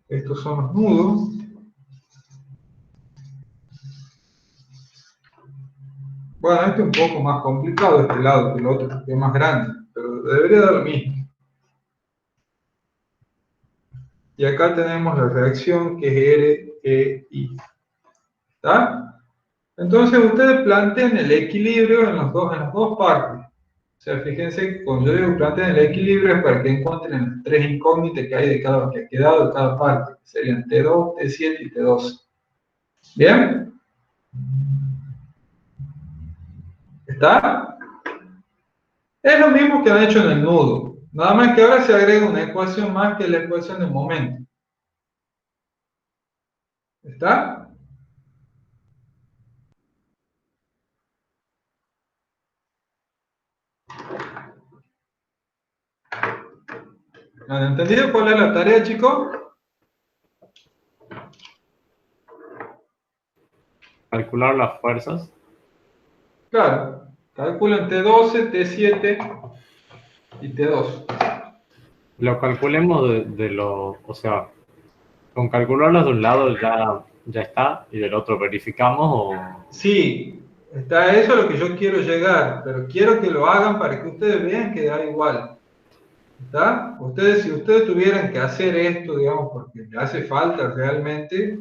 Estos son los nudos. Bueno, este es un poco más complicado, este lado, que el otro, que es más grande, pero debería dar lo mismo. Y acá tenemos la reacción que es R, E, I. ¿Está? Entonces ustedes plantean el equilibrio en las dos partes. O sea, fíjense, cuando yo digo planteen el equilibrio es para que encuentren las tres incógnitas que hay de cada, que ha quedado de cada parte. Serían T2, T7 y T12. ¿Bien? ¿Está? Es lo mismo que han hecho en el nudo. Nada más que ahora se agrega una ecuación más que la ecuación de momento. ¿Está? ¿Han entendido cuál es la tarea, chicos?
Calcular las fuerzas.
Claro. Calculen T12, T7 y T2.
Lo calculemos o sea, con calcularlos de un lado ya está y del otro verificamos o...
Sí, está eso a lo que yo quiero llegar, pero quiero que lo hagan para que ustedes vean que da igual. ¿Está? Si ustedes tuvieran que hacer esto, digamos, porque le hace falta realmente,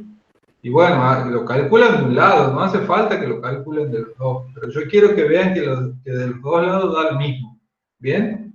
y bueno, lo calculan de un lado, no hace falta que lo calculen de los dos, pero yo quiero que vean que de los dos lados da lo mismo. ¿Bien?